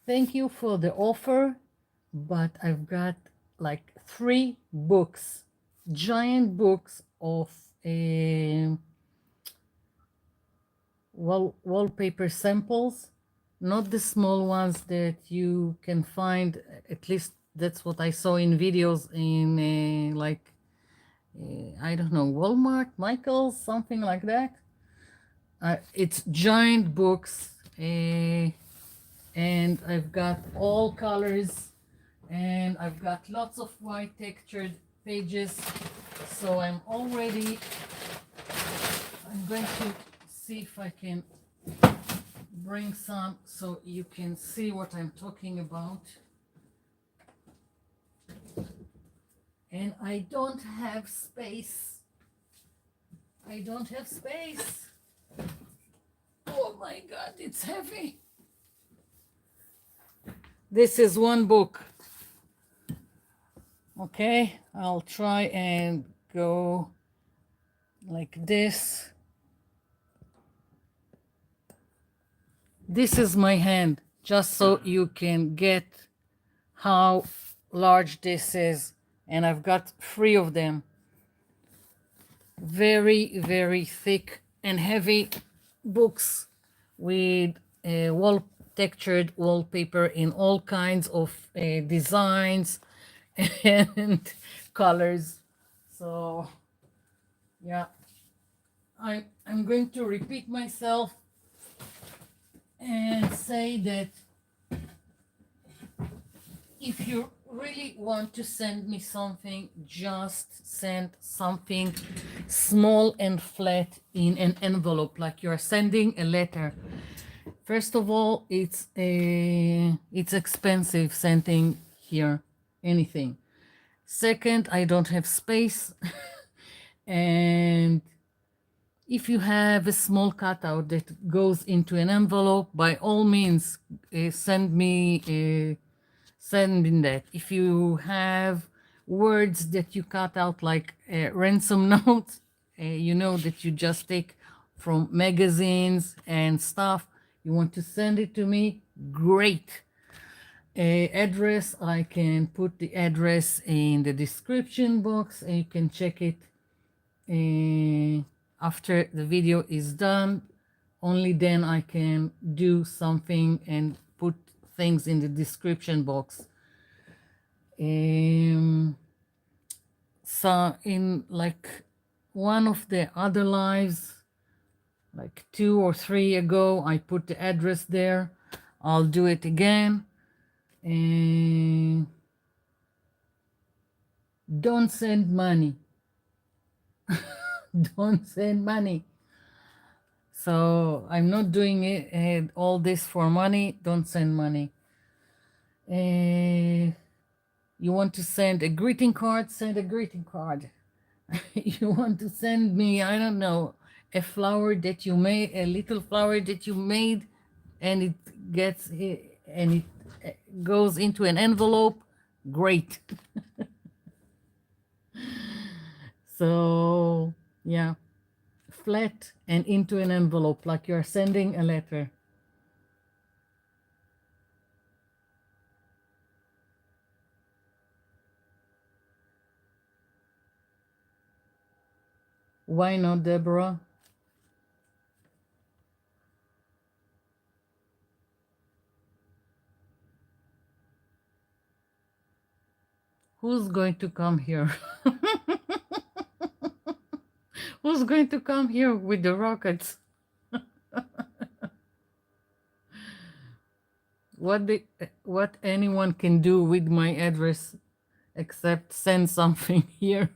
thank you for the offer, but I've got like 3 books, giant books of wallpaper samples, not the small ones that you can find, at least that's what I saw in videos in I don't know, Walmart, Michael's, something like that. It's giant books, and I've got all colors, and I've got lots of white textured pages. So I'm going to see if I can bring some so you can see what I'm talking about. And I don't have space. I don't have space. Oh my God, it's heavy. This is one book. Okay, I'll try and go like this. This is my hand, just so you can get how large this is. And I've got 3 of them. Very, very thick and heavy books with textured wallpaper in all kinds of designs and colors. So yeah, I'm going to repeat myself and say that if you really want to send me something, just send something small and flat in an envelope, like you're sending a letter. First of all, it's expensive sending here anything. Second, I don't have space. And if you have a small cutout that goes into an envelope, by all means, send me that. If you have words that you cut out like ransom notes, you know, that you just take from magazines and stuff, you want to send it to me, great. Address, I can put the address in the description box and you can check it after the video is done. Only then I can do something and put things in the description box. So in like one of the other lives, like 2 or 3 ago, I put the address there. I'll do it again. And don't send money. Don't send money. So I'm not doing it all this for money. Don't send money. You want to send a greeting card? Send a greeting card. You want to send me, I don't know, a flower that you made, a little flower that you made, and it gets and it goes into an envelope. Great. So yeah, flat and into an envelope like you're sending a letter. Why not, Deborah? Who's going to come here? Who's going to come here with the rockets? What anyone can do with my address except send something here?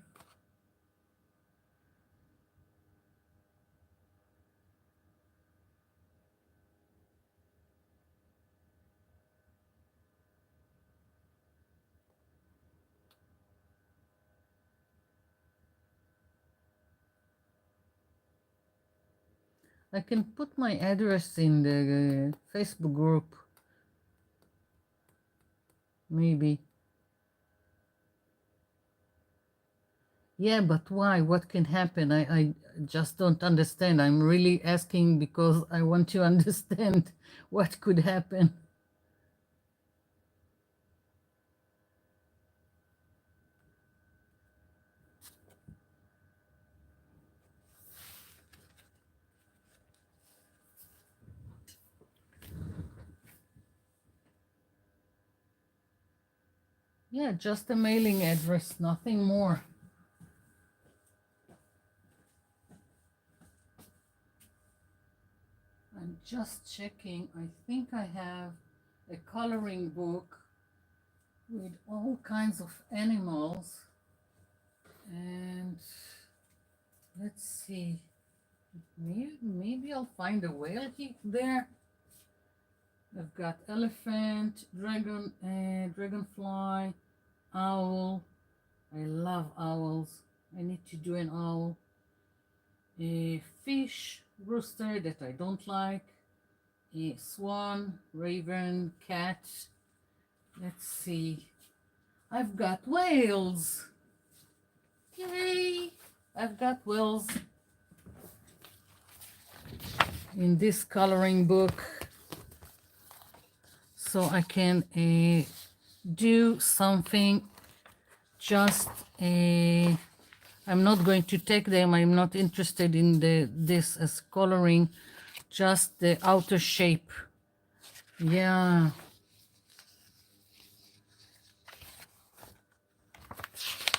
I can put my address in the Facebook group. Maybe. Yeah, but why? What can happen? I just don't understand. I'm really asking because I want to understand what could happen. Yeah, just a mailing address, nothing more. I'm just checking. I think I have a coloring book with all kinds of animals. And let's see. Maybe I'll find a whale there. I've got elephant, dragon, dragonfly, owl. I love owls. I need to do an owl. A fish, rooster that I don't like. A swan, raven, cat. Let's see. I've got whales. Yay! I've got whales in this coloring book. So I can do something just I'm not going to take them. I'm not interested in this as coloring, just the outer shape. Yeah.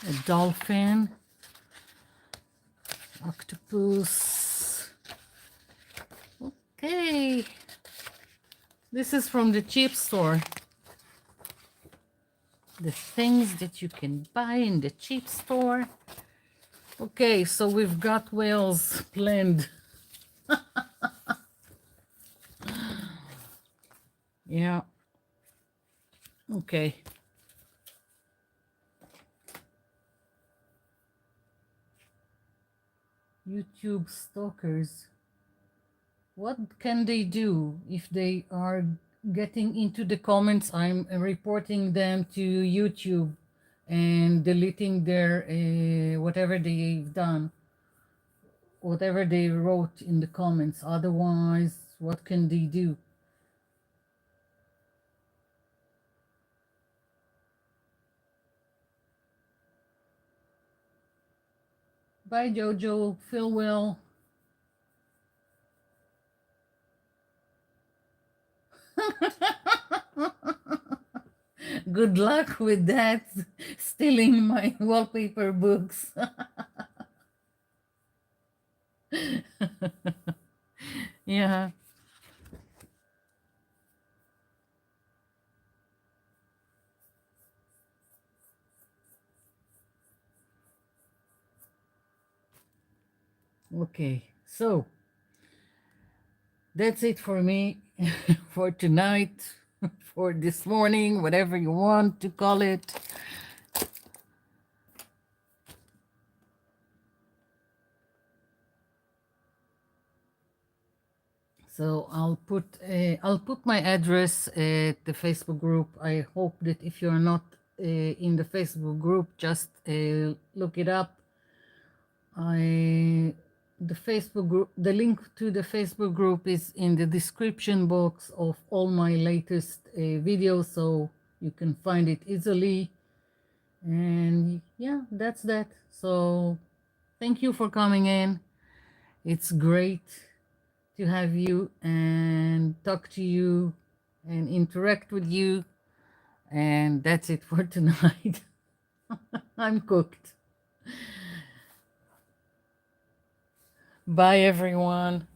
A dolphin, octopus. Okay. This is from the cheap store. The things that you can buy in the cheap store. Okay, so we've got whales planned. Yeah. Okay. YouTube stalkers. What can they do if they are getting into the comments? I'm reporting them to YouTube and deleting their whatever they've done, whatever they wrote in the comments. Otherwise, what can they do? Bye, Jojo. Feel well. Good luck with that. Stealing my wallpaper books. Yeah. Okay. So that's it for me for tonight, for this morning, whatever you want to call it. So I'll put my address at the Facebook group. I hope that if you're not in the Facebook group, just look it up. The Facebook group, the link to the Facebook group is in the description box of all my latest videos, so you can find it easily. And yeah, that's that. So thank you for coming in. It's great to have you and talk to you and interact with you. And that's it for tonight. I'm cooked. Bye, everyone.